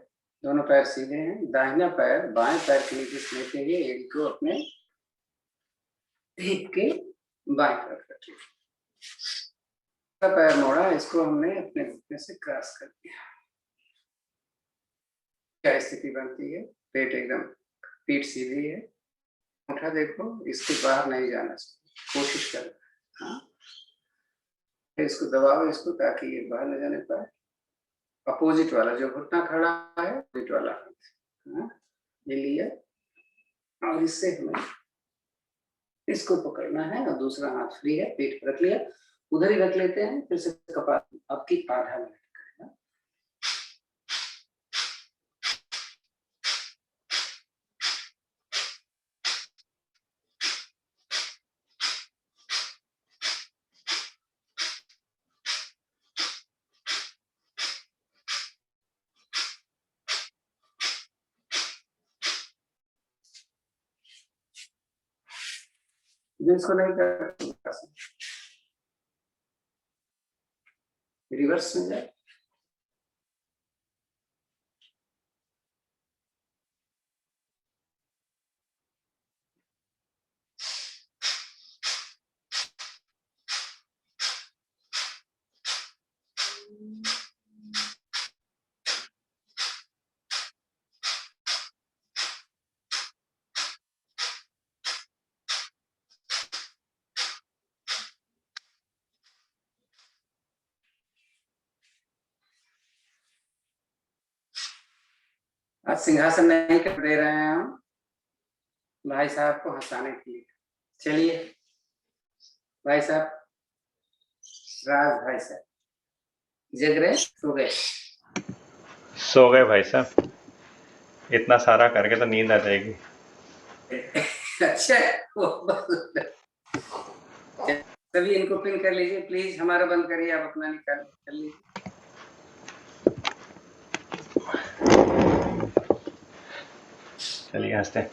दोनों पैर सीधे हैं, दाहिना पैर बाएं पैर के नीचे लेते हुए एड़ी को अपने हिप के बाएं तरफ रखिए। पैर मोड़ा, इसको हमने अपने घुटने से क्रॉस कर दिया। क्या स्थिति बनती है, पेट एकदम, पीठ सीधी है, उठा देखो, इसके बाहर नहीं जाना चाहिए, कोशिश करो। हाँ, इसको दबाओ इसको, ताकि ये बाहर न जाने पाए। अपोजिट वाला जो घुटना खड़ा है, अपोजिट वाला हाथ ये लिया, और इससे हमें इसको पकड़ना है और दूसरा हाथ फ्री है, पेट पर रख लिया, उधर ही रख लेते हैं। फिर से कपाल आपकी आधा मिनट करेगा। जिसको नहीं कर रिवर्स में जाए, आज सिंहासन नहीं कर दे रहे हैं हम भाई साहब को हंसाने के लिए। चलिए भाई साहब, राज भाई साहब जग रहे सो गए? सो गए भाई साहब, इतना सारा करके तो नींद आ जाएगी। अच्छा, तभी इनको पिन कर लीजिए प्लीज। हमारा बंद करिए, आप अपना निकाल कर लीजिए। चलिए हंसते हैं।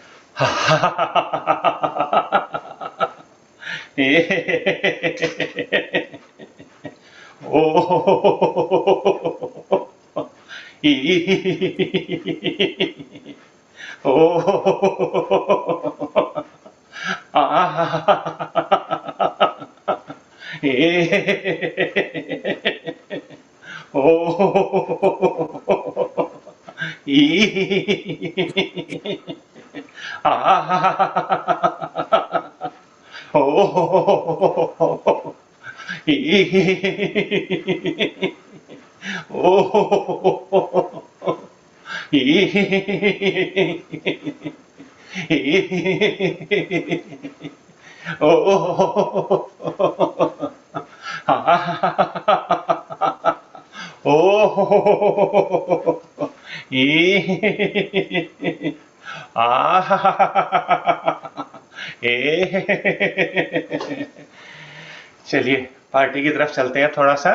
चलिए पार्टी की तरफ चलते हैं थोड़ा सा।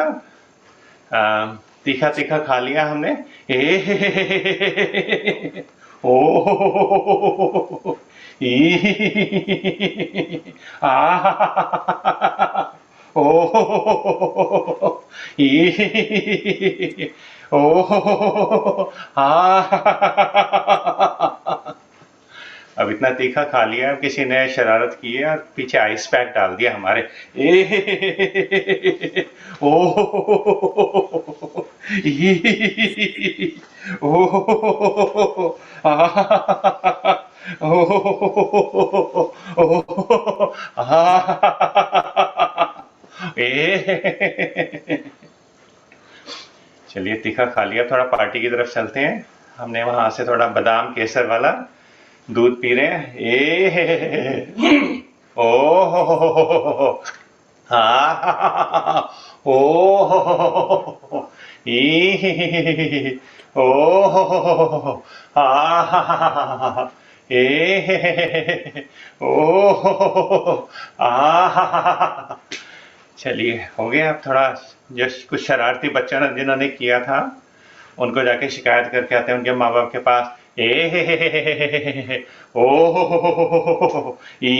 तीखा तीखा खा लिया हमने। ओ ओ अब इतना तीखा खा लिया, अब किसी ने शरारत की है और पीछे आइस पैक डाल दिया हमारे। ओ चलिए तीखा खा लिया, थोड़ा पार्टी की तरफ चलते हैं। हमने वहां से थोड़ा बादाम केसर वाला दूध पी रहे हैं। ओ हाँ ओ ओ हाँ ओ चलिए हो गया। अब थोड़ा जो कुछ शरारती बच्चों ने जिन्होंने किया था उनको जाके शिकायत करके आते हैं उनके माँ बाप के पास। ओ ई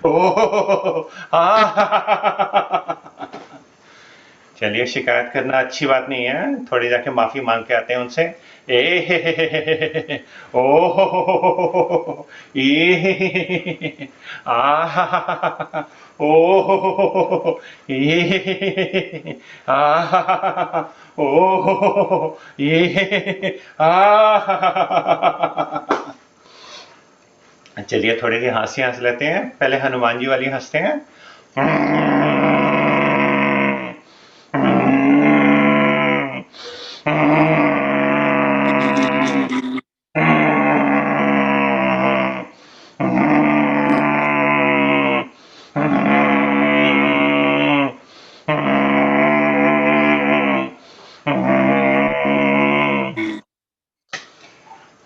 ओ चलिए शिकायत करना अच्छी बात नहीं है, थोड़ी जाके माफी मांग के आते हैं उनसे। ओ ई ओ ओ चलिए थोड़ी सी हंसी हंस लेते हैं। पहले हनुमान जी वाली हंसते हैं।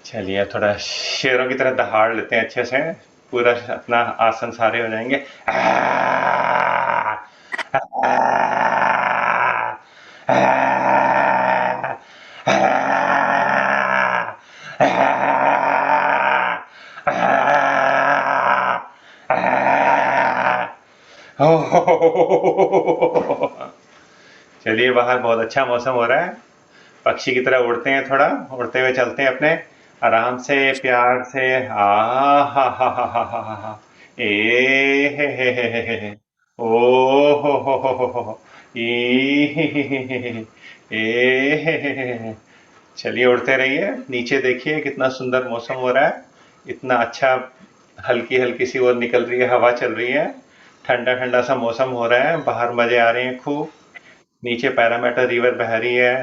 चलिए थोड़ा शेरों की तरह दहाड़ लेते हैं अच्छे से, पूरा अपना आसन सारे हो जाएंगे। चलिए बाहर बहुत अच्छा मौसम हो रहा है, पक्षी की तरह उड़ते हैं, थोड़ा उड़ते हुए चलते हैं अपने आराम से प्यार से। आ हा ए ओ हो ई ए चलिए उड़ते रहिए। नीचे देखिए कितना सुंदर मौसम हो रहा है, इतना अच्छा हल्की हल्की सी और निकल रही है, हवा चल रही है, ठंडा ठंडा सा मौसम हो रहा है, बाहर मजे आ रहे हैं खूब। नीचे पैरामीटर रिवर बह रही है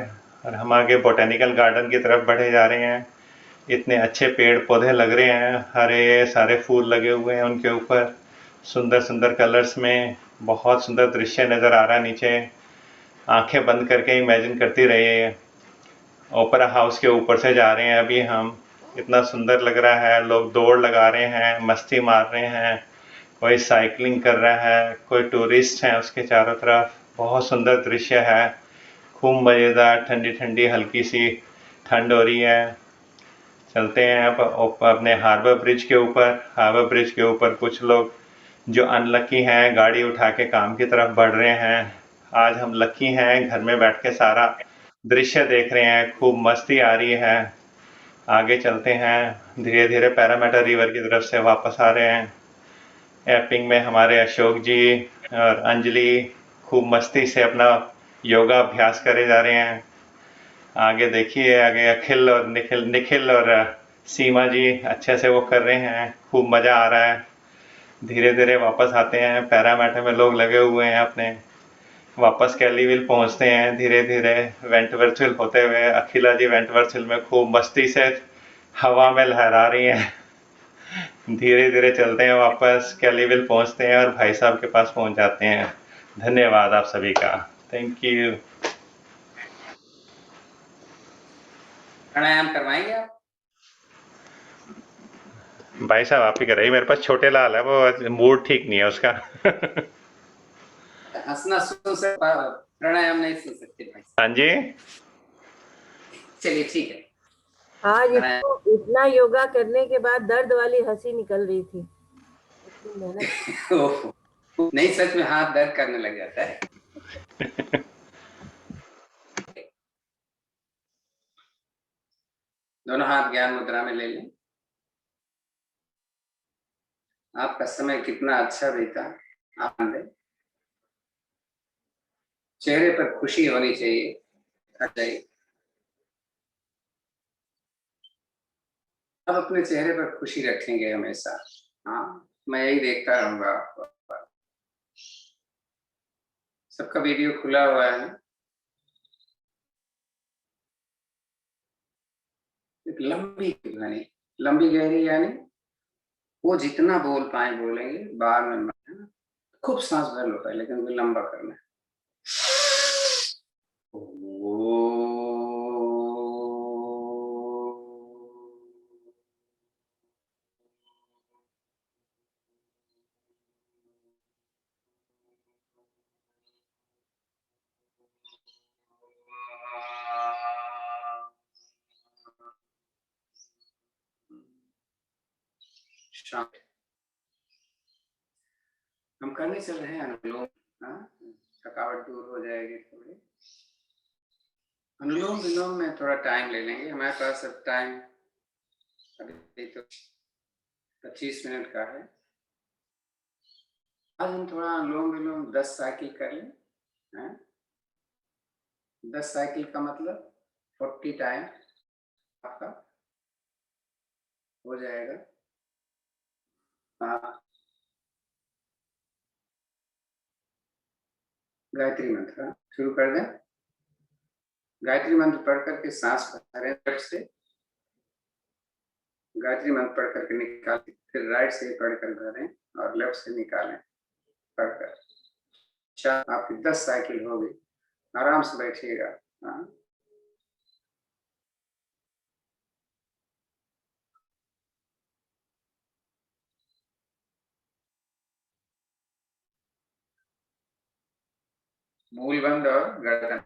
और हम आगे बोटेनिकल गार्डन की तरफ बढ़े जा रहे हैं। इतने अच्छे पेड़ पौधे लग रहे हैं, हरे सारे फूल लगे हुए हैं उनके ऊपर, सुंदर सुंदर कलर्स में। बहुत सुंदर दृश्य नज़र आ रहा है नीचे। आंखें बंद करके इमेजिन करती रहिए, ओपेरा हाउस के ऊपर से जा रहे हैं अभी हम। इतना सुंदर लग रहा है, लोग दौड़ लगा रहे हैं, मस्ती मार रहे हैं, कोई साइकिलिंग कर रहा है, कोई टूरिस्ट है उसके चारों तरफ। बहुत सुंदर दृश्य है, खूब मज़ेदार। ठंडी ठंडी हल्की सी ठंड हो रही है। चलते हैं अब अपने हार्बर ब्रिज के ऊपर। हार्बर ब्रिज के ऊपर कुछ लोग जो अनलकी हैं गाड़ी उठा के काम की तरफ बढ़ रहे हैं। आज हम लकी हैं, घर में बैठ के सारा दृश्य देख रहे हैं, खूब मस्ती आ रही है। आगे चलते हैं, धीरे धीरे पैरामीटर रिवर की तरफ से वापस आ रहे हैं। एपिंग में हमारे अशोक जी और अंजलि खूब मस्ती से अपना योगा अभ्यास करे जा रहे हैं। आगे देखिए, आगे अखिल और निखिल और सीमा जी अच्छे से वो कर रहे हैं, खूब मज़ा आ रहा है। धीरे धीरे वापस आते हैं, पैरामीटर में लोग लगे हुए हैं अपने। वापस कैलीविल पहुंचते हैं धीरे धीरे, वेंटवर्थिल होते हुए। अखिला जी वेंटवर्थिल में खूब मस्ती से हवा में लहरा रही हैं। धीरे धीरे चलते हैं, वापस कैलीविल पहुंचते हैं और भाई साहब के पास पहुंच जाते हैं। धन्यवाद आप सभी का, थैंक यू। प्राणायाम करवाएंगे आप? भाई साहब आप ही कराइए, मेरे पास छोटे लाल है, वो मूड ठीक नहीं है उसका। हंसना सुन सकते, प्राणायाम नहीं सुन सकते भाई साहब। हाँ जी, चलिए ठीक है। आज प्राणायाम इसको इतना योगा करने के बाद दर्द वाली हंसी निकल रही थी, इतनी मेहनत। ओहो, नहीं सच में हाथ दर्द करने लग जाता है। दोनों हाथ ज्ञान मुद्रा में ले लें। आपका समय कितना अच्छा बीता, आनंद है। चेहरे पर खुशी होनी चाहिए, अब अपने चेहरे पर खुशी रखेंगे हमेशा। हाँ, मैं यही देखता रहूंगा आपको। सबका वीडियो खुला हुआ है। एक लंबी ध्वनि, लंबी गहरी यानी वो जितना बोल पाए बोलेंगे, बाद में है ना, खूब सांस भर लो पहले, लेकिन वो लंबा करना है। शांत। हम करने चल रहे हैं अनुलोम। हाँ, थकावट दूर हो जाएगी थोड़ी। अनुलोम विलोम में थोड़ा टाइम ले लेंगे, हमारे पास अब टाइम अभी तो 25 मिनट का है। आज हम थोड़ा अनुलोम विलोम 10 साइकिल कर लें। 10 साइकिल का मतलब 40 टाइम आपका हो जाएगा। हाँ, गायत्री मंत्र शुरू कर दें। गायत्री मंत्र पढ़ करके सांस भरें लेफ्ट से, गायत्री मंत्र पढ़ करके निकालें, फिर राइट से पढ़कर भरें और लेफ्ट से निकालें पढ़कर। अच्छा, आपकी 10 साइकिल हो गई। आराम से बैठिएगा। हाँ, मूल बंद और गर्दन।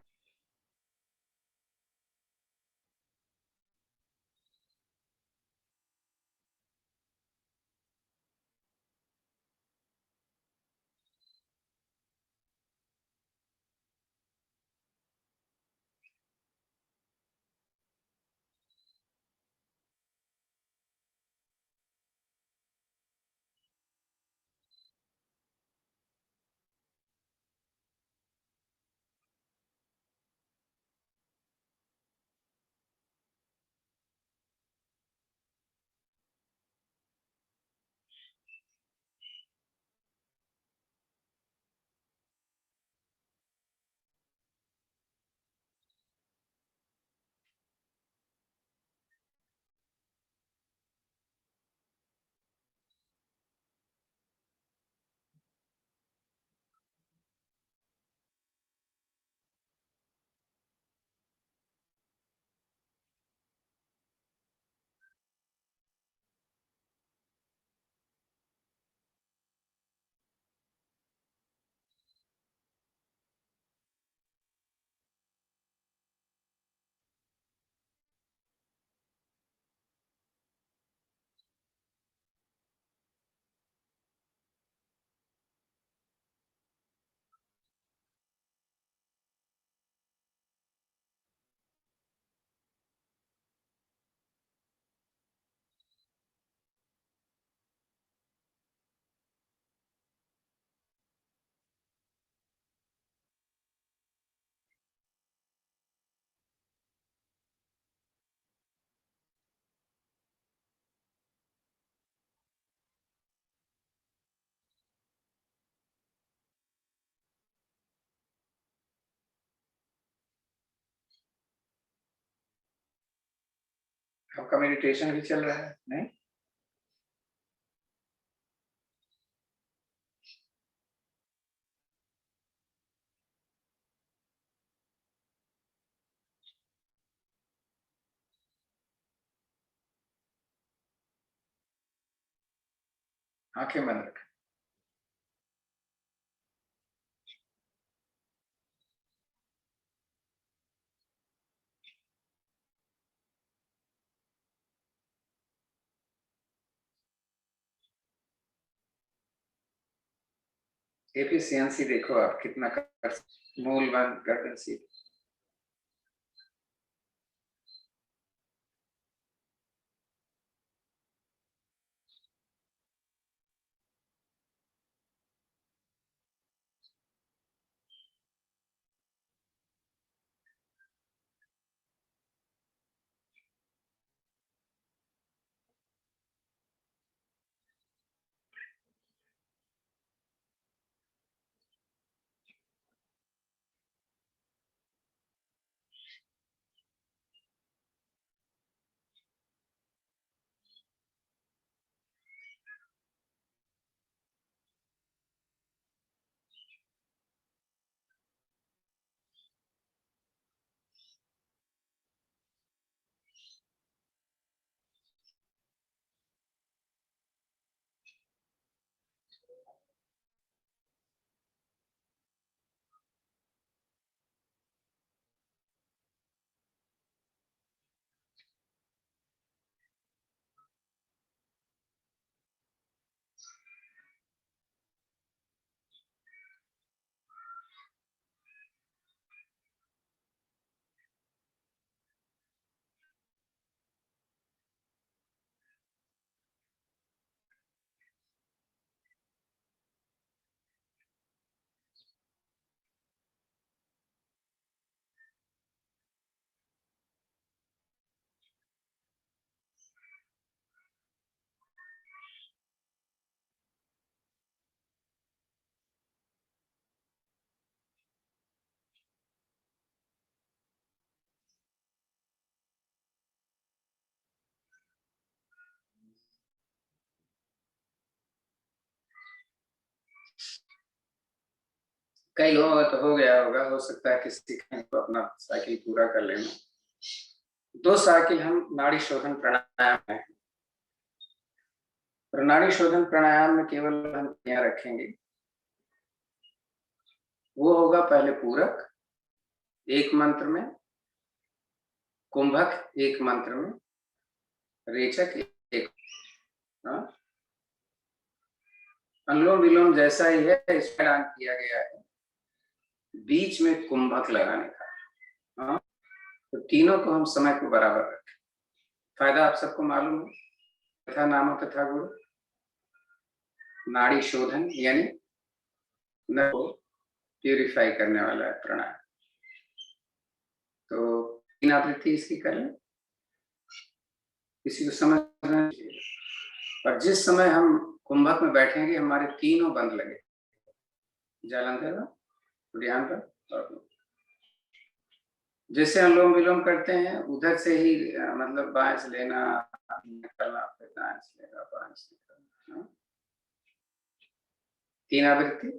आपका मेडिटेशन भी चल रहा है नहीं? आंखें बंद रखें। एफिशिएंसी देखो आप कितना कर, मूल बंद गर्दन सीधी। कई लोगों का तो हो गया होगा, हो सकता है किसी को अपना साइकिल पूरा कर लेना। 2 साइकिल हम नाड़ी शोधन प्राणायाम में, और नाड़ी शोधन प्राणायाम में केवल हम यहाँ रखेंगे। वो होगा पहले पूरक 1 मंत्र में, कुंभक 1 मंत्र में, रेचक 1। अनुलोम विलोम जैसा ही है, इसमें ऐलान किया गया है बीच में कुंभक लगाने का। हाँ, तो तीनों को हम समय को बराबर रखें। फायदा आप सबको मालूम है, तथा नाम तथा गुरु। नाड़ी शोधन यानी न को प्यूरिफाई करने वाला है प्राणायाम। तो 3 आवृत्ति इसकी करें, किसी को समझना चाहिए। और जिस समय हम कुंभक में बैठेंगे हमारे तीनों बंद लगे, जालंधर ध्यान पर। और जैसे अनुलोम विलोम करते हैं उधर से ही मतलब बाएं से लेना, निकलना, फिर दाएं से लेना, बाएं से निकलना। 3 आवृत्ति।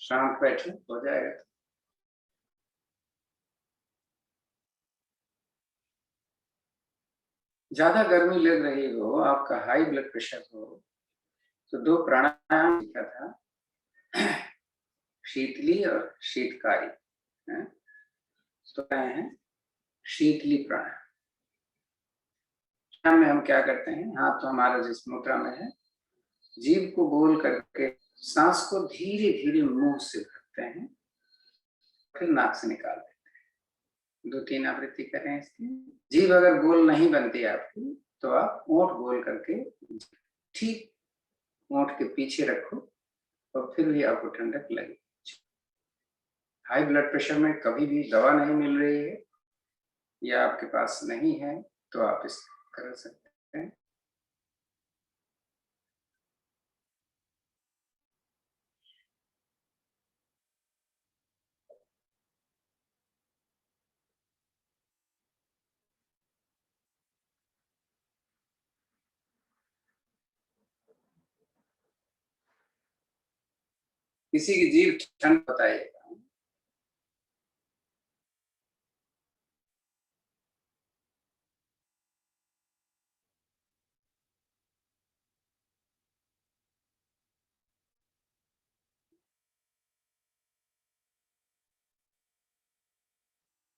शांत बैठे, हो जाएगा। ज्यादा गर्मी लग रही हो, आपका हाई ब्लड प्रेशर हो, तो 2 प्राणायाम सीखा था, शीतली और शीतकारी। तो हैं शीतली प्राणायाम में हम क्या करते हैं, हाथ तो हमारा जिस मुद्रा में है, जीभ को गोल करके सांस को धीरे धीरे मुंह से भरते हैं, फिर नाक से निकाल देते हैं। 2-3 आवृत्ति करें इसकी। जीभ अगर गोल नहीं बनती आपकी, तो आप ओंठ गोल करके ठीक ओंठ के पीछे रखो, और फिर भी आपको ठंडक लगे। हाई ब्लड प्रेशर में कभी भी दवा नहीं मिल रही है या आपके पास नहीं है, तो आप इस कर सकते हैं। किसी की जीभ ठंड बताइएगा।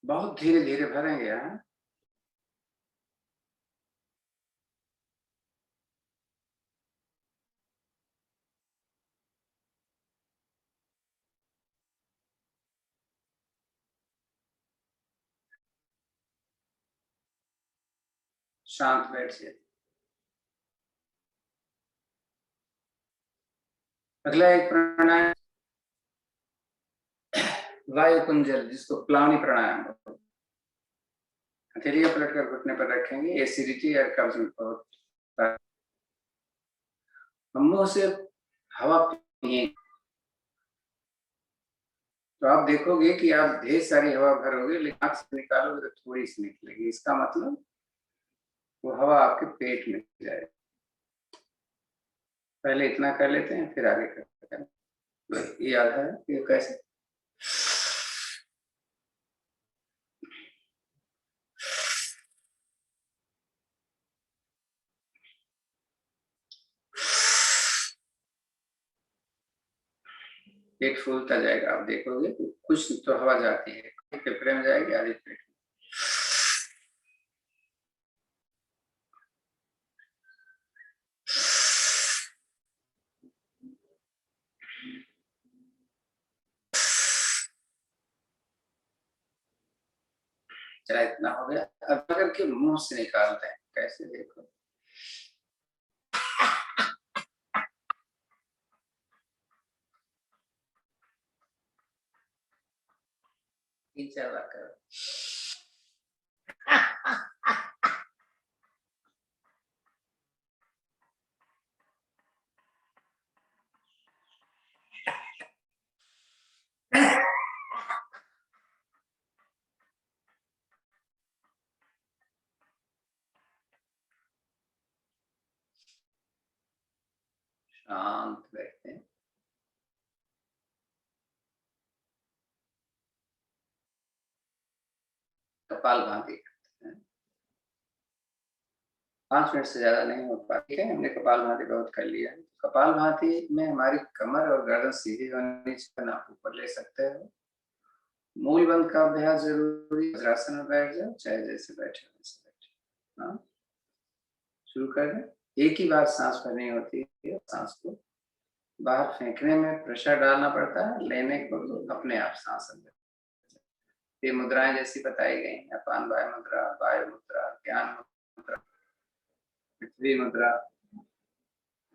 बहुत धीरे धीरे भरेंगे। हाँ, शांत बैठिए। अगला एक प्राणायाम वायु कुंजल, जिसको प्लावनी प्राणायाम। हथेलियां पलट कर घुटने पर रखेंगे। एसिडिटी और कब्ज में बहुत, मुंह से हवा पिए, तो आप देखोगे कि आप ढेर सारी हवा भरोगे, लेकिन आंख से निकालोगे तो थोड़ी सी निकलेगी। इसका मतलब वो हवा आपके पेट में जाएगी। पहले इतना कर लेते हैं, फिर आगे करते हैं। ये आधा है, ये कैसे? पेट फूलता जाएगा, आप देखोगे कुछ तो हवा जाती है, फेफड़े में जाएगी, आधी पेट में। चला, इतना हो गया। अब अगर के मुंह से निकालते हैं, कैसे देखो। करो। शांत बैठते हैं। कपाल भाती करते हैं। 5 मिनट से ज्यादा नहीं हो पाती है, हमने कपाल भाती बहुत कर लिया। कपाल भाती में हमारी कमर और गर्दन सीधी होनी चाहिए, आप ऊपर ले सकते हो। मूल बंद का अभ्यास जरूरी। वज्रासन में बैठ जाओ, चाहे जैसे बैठे वैसे बैठे। हाँ, शुरू कर दें। एक ही बार सांस भरनी होती है, सांस को बाहर फेंकने में प्रेशर डालना पड़ता है, लेने को अपने आप सांस अंदर। ये मुद्राएं जैसी बताई गई, अपान वायु मुद्रा, वायु मुद्रा, ज्ञान मुद्रा, पृथ्वी मुद्रा,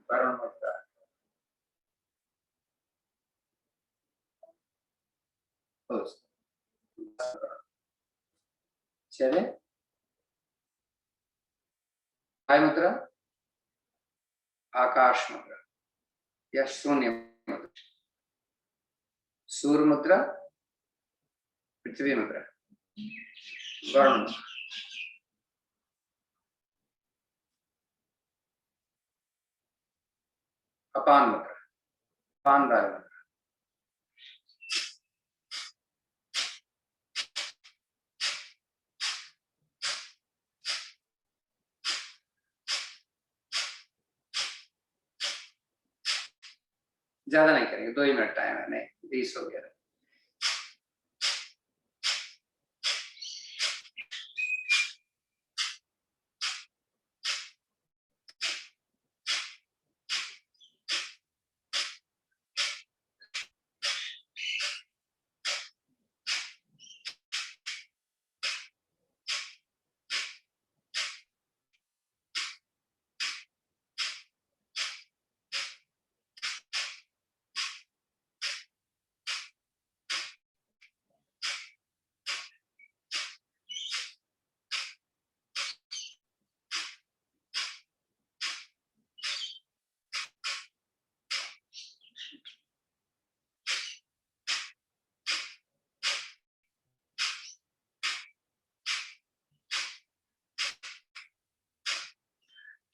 वरुण मुद्रा। चले, वायु मुद्रा, आकाश मुद्रा या शून्य मुद्रा, सूर्य मुद्रा, पृथ्वी मुद्रा, वरुण मुद्रा, अपान मुद्रा, अपान वायु मुद्रा, ज्यादा नहीं करेंगे, 2 ही मिनट टाइम है, नहीं 20 हो गया।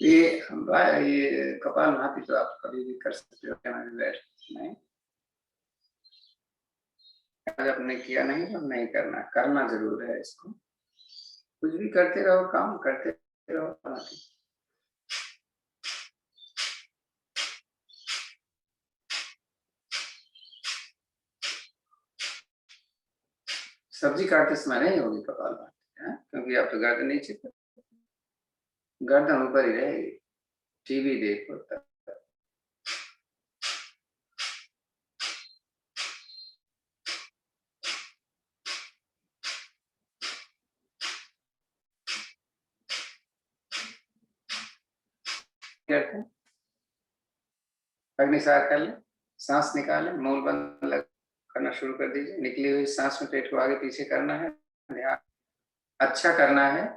ये कपालभाति तो आप कभी भी कर सकते हो, क्या नहीं, अगर आपने किया नहीं तो नहीं करना, करना जरूर है इसको। कुछ भी करते रहो, काम करते रहो। सब्जी काटते समय नहीं होगी कपालभाति, क्योंकि आप तो गर्दन नीचे, गर्दन ऊपर ही रहेगी। टीवी देखो तब। करते हैं, अग्निसार कर ले, सांस निकालें, मूल बंद करना शुरू कर दीजिए। निकली हुई सांस में पेट को आगे पीछे करना है, ध्यान अच्छा करना है,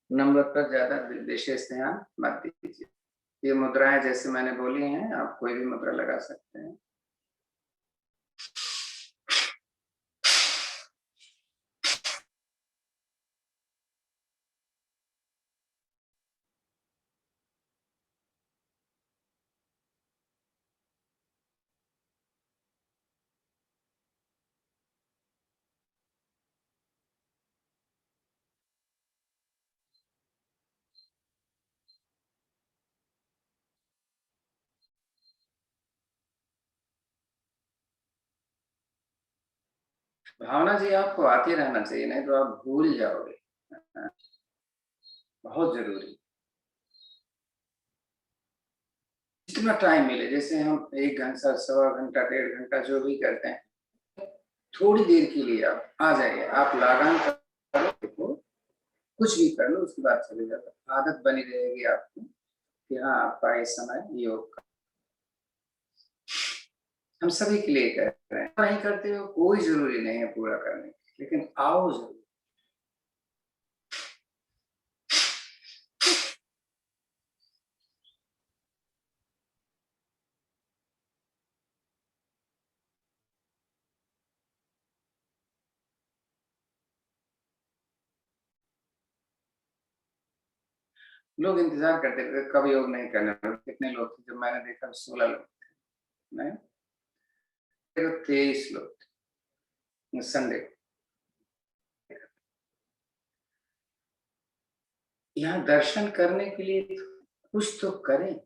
नंबर पर ज्यादा विशेष ध्यान मत दीजिए। ये मुद्राएं जैसे मैंने बोली हैं, आप कोई भी मुद्रा लगा सकते हैं। भावना जी आपको आते रहना चाहिए, नहीं तो आप भूल जाओगे। बहुत जरूरी, जितना टाइम मिले, जैसे हम 1 घंटा, 1.25 घंटा, 1.5 घंटा जो भी करते हैं, थोड़ी देर के लिए आप आ जाइए, आप लगान करो, कुछ भी कर लो, उसके बाद चले जाता, आदत बनी रहेगी आपको कि हाँ आपका ये समय योग का। हम सभी के लिए कर रहे हैं, नहीं करते हो कोई जरूरी नहीं है पूरा करने की, लेकिन आओ जरूर। लोग इंतजार करते थे कब योग नहीं करने वाले, कितने लोग थे, जब मैंने देखा 16 लोग थे, नहीं 23 लोग थे संडे को। यहाँ दर्शन करने के लिए कुछ तो करें,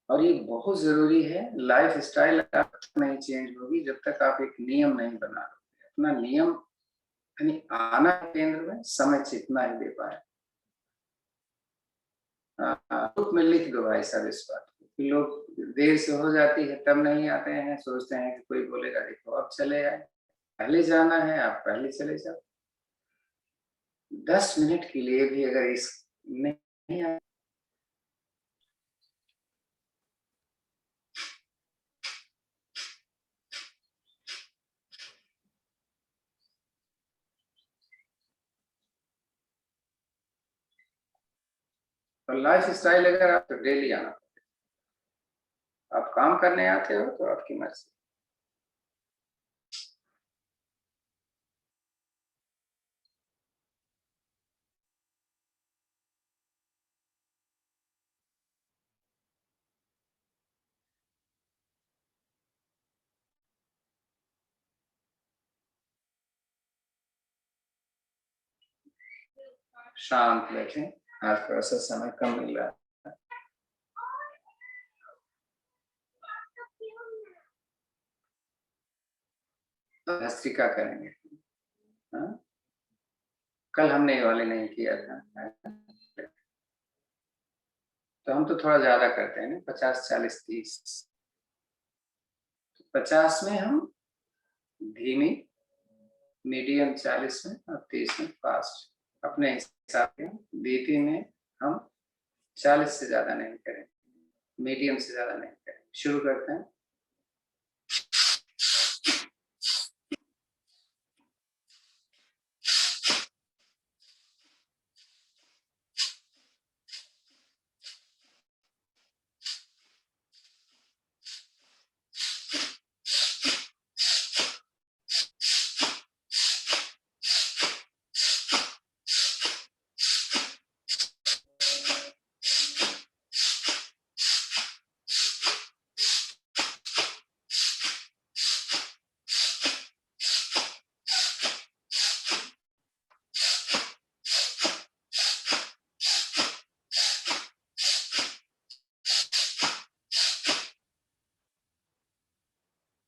और ये बहुत जरूरी है। लाइफ स्टाइल नहीं चेंज होगी जब तक आप एक नियम नहीं बना लोगे। अपना नियम यानी आना केंद्र में, समय जितना ही दे पाए। ग्रुप में लिख दो भाई साहब इस बात को, लोग देर से हो जाती है तब नहीं आते हैं, सोचते हैं कि कोई बोलेगा देखो अब चले आए, पहले जाना है आप पहले चले जाओ। 10 मिनट के लिए भी अगर इस नहीं आए, तो लाइफ स्टाइल अगर आप तो डेली आना, आप काम करने आते हो तो आपकी मर्जी। शांत बैठे, आज थोड़ा सा समय कम मिल रहा है। भस्त्रिका करेंगे। हाँ? कल हमने ये वाले नहीं किया था, तो हम तो थोड़ा ज्यादा करते हैं ना, 50 40 30। 50 में हम धीमी, मीडियम 40 में और 30 में फास्ट, अपने हिसाब से। बीपी में हम 40 से ज्यादा नहीं करें, मीडियम से ज्यादा नहीं करें। शुरू करते हैं।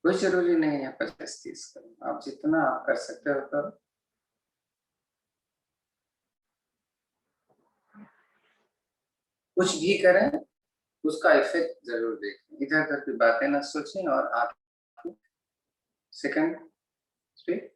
कोई जरूरी नहीं है 50 30 करो, आप जितना आप कर सकते हो करो। कुछ भी करें, उसका इफेक्ट जरूर देखें। इधर उधर की बातें ना सोचें और आप second speed.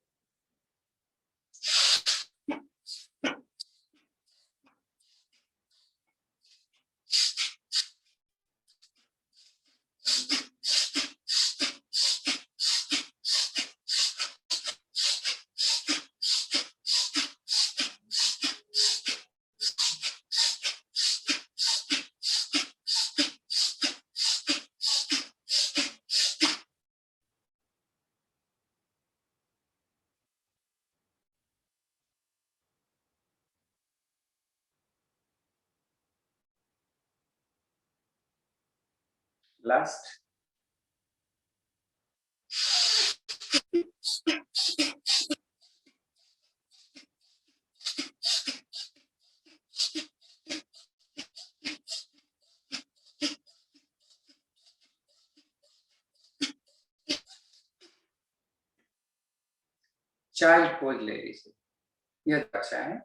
Last. Child pose ले लीजिए, यह अच्छा है।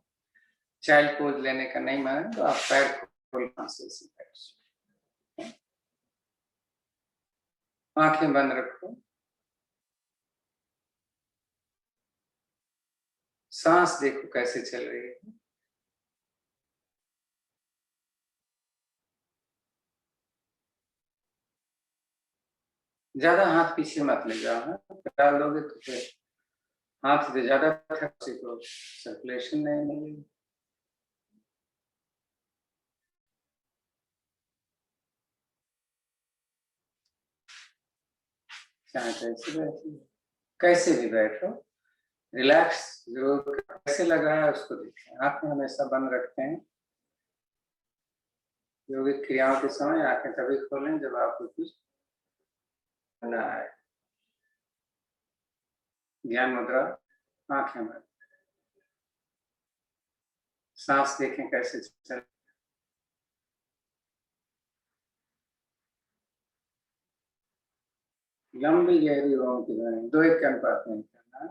चाइल्ड पोज लेने का नहीं माने तो आप पैर खोल से आंखें बंद रखो। सांस देखो कैसे चल रही है। ज्यादा हाथ पीछे मत ले जाओ, डाल दोगे तो फिर हाथ से ज्यादा किसी को सर्कुलेशन नहीं मिलेगी। चाहे कैसे भी बैठो, रिलैक्स जरूर। कैसे लग रहा है उसको देखें। आंखें हमेशा बंद रखते हैं। योगिक क्रियाओं के समय आंखें तभी खोलें जब आपको कुछ करना है। ज्ञान मुद्रा, आंखें बंद। सांस देखें कैसे चल। लंबी गहरी ओम की ध्वनि 2:1 के अनुपात में करना है।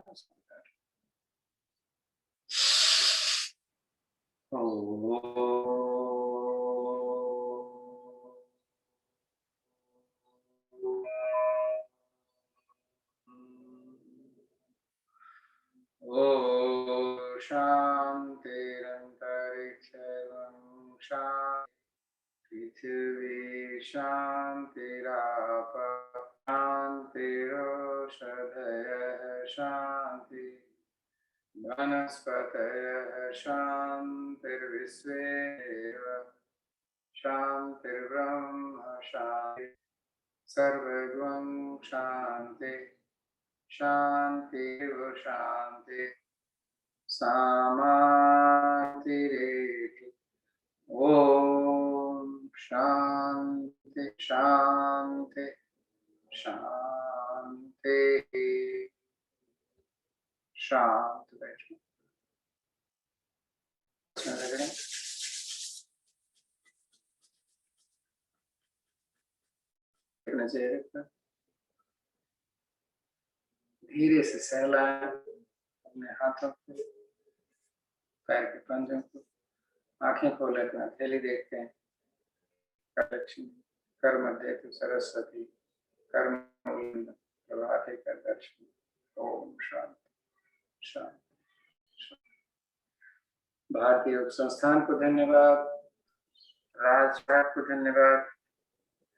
ओ शांतिरंतरिक्षं शांति, पृथिवी शांतिराप शांतिरोषधयः शांति, वनस्पतयः शांतिर्विश्वे देवाः शांतिर्ब्रह्म शांति, सर्वगुण शांति शांतिर्व शांति, सामातिरेति। ओम शांति शांति शांति। शांत बैठो। चाहिए धीरे से सहलाएं अपने हाथों को, पैर के पंजों को, आंखें खोले तो हथेली देखते हैं। लक्ष्मी कर मध्य तो सरस्वती कर्म प्रभाते कर दर्शन। ओम शांति शांति। भारतीय योग संस्थान को धन्यवाद, राजघाट को धन्यवाद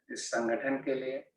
इस संगठन के लिए।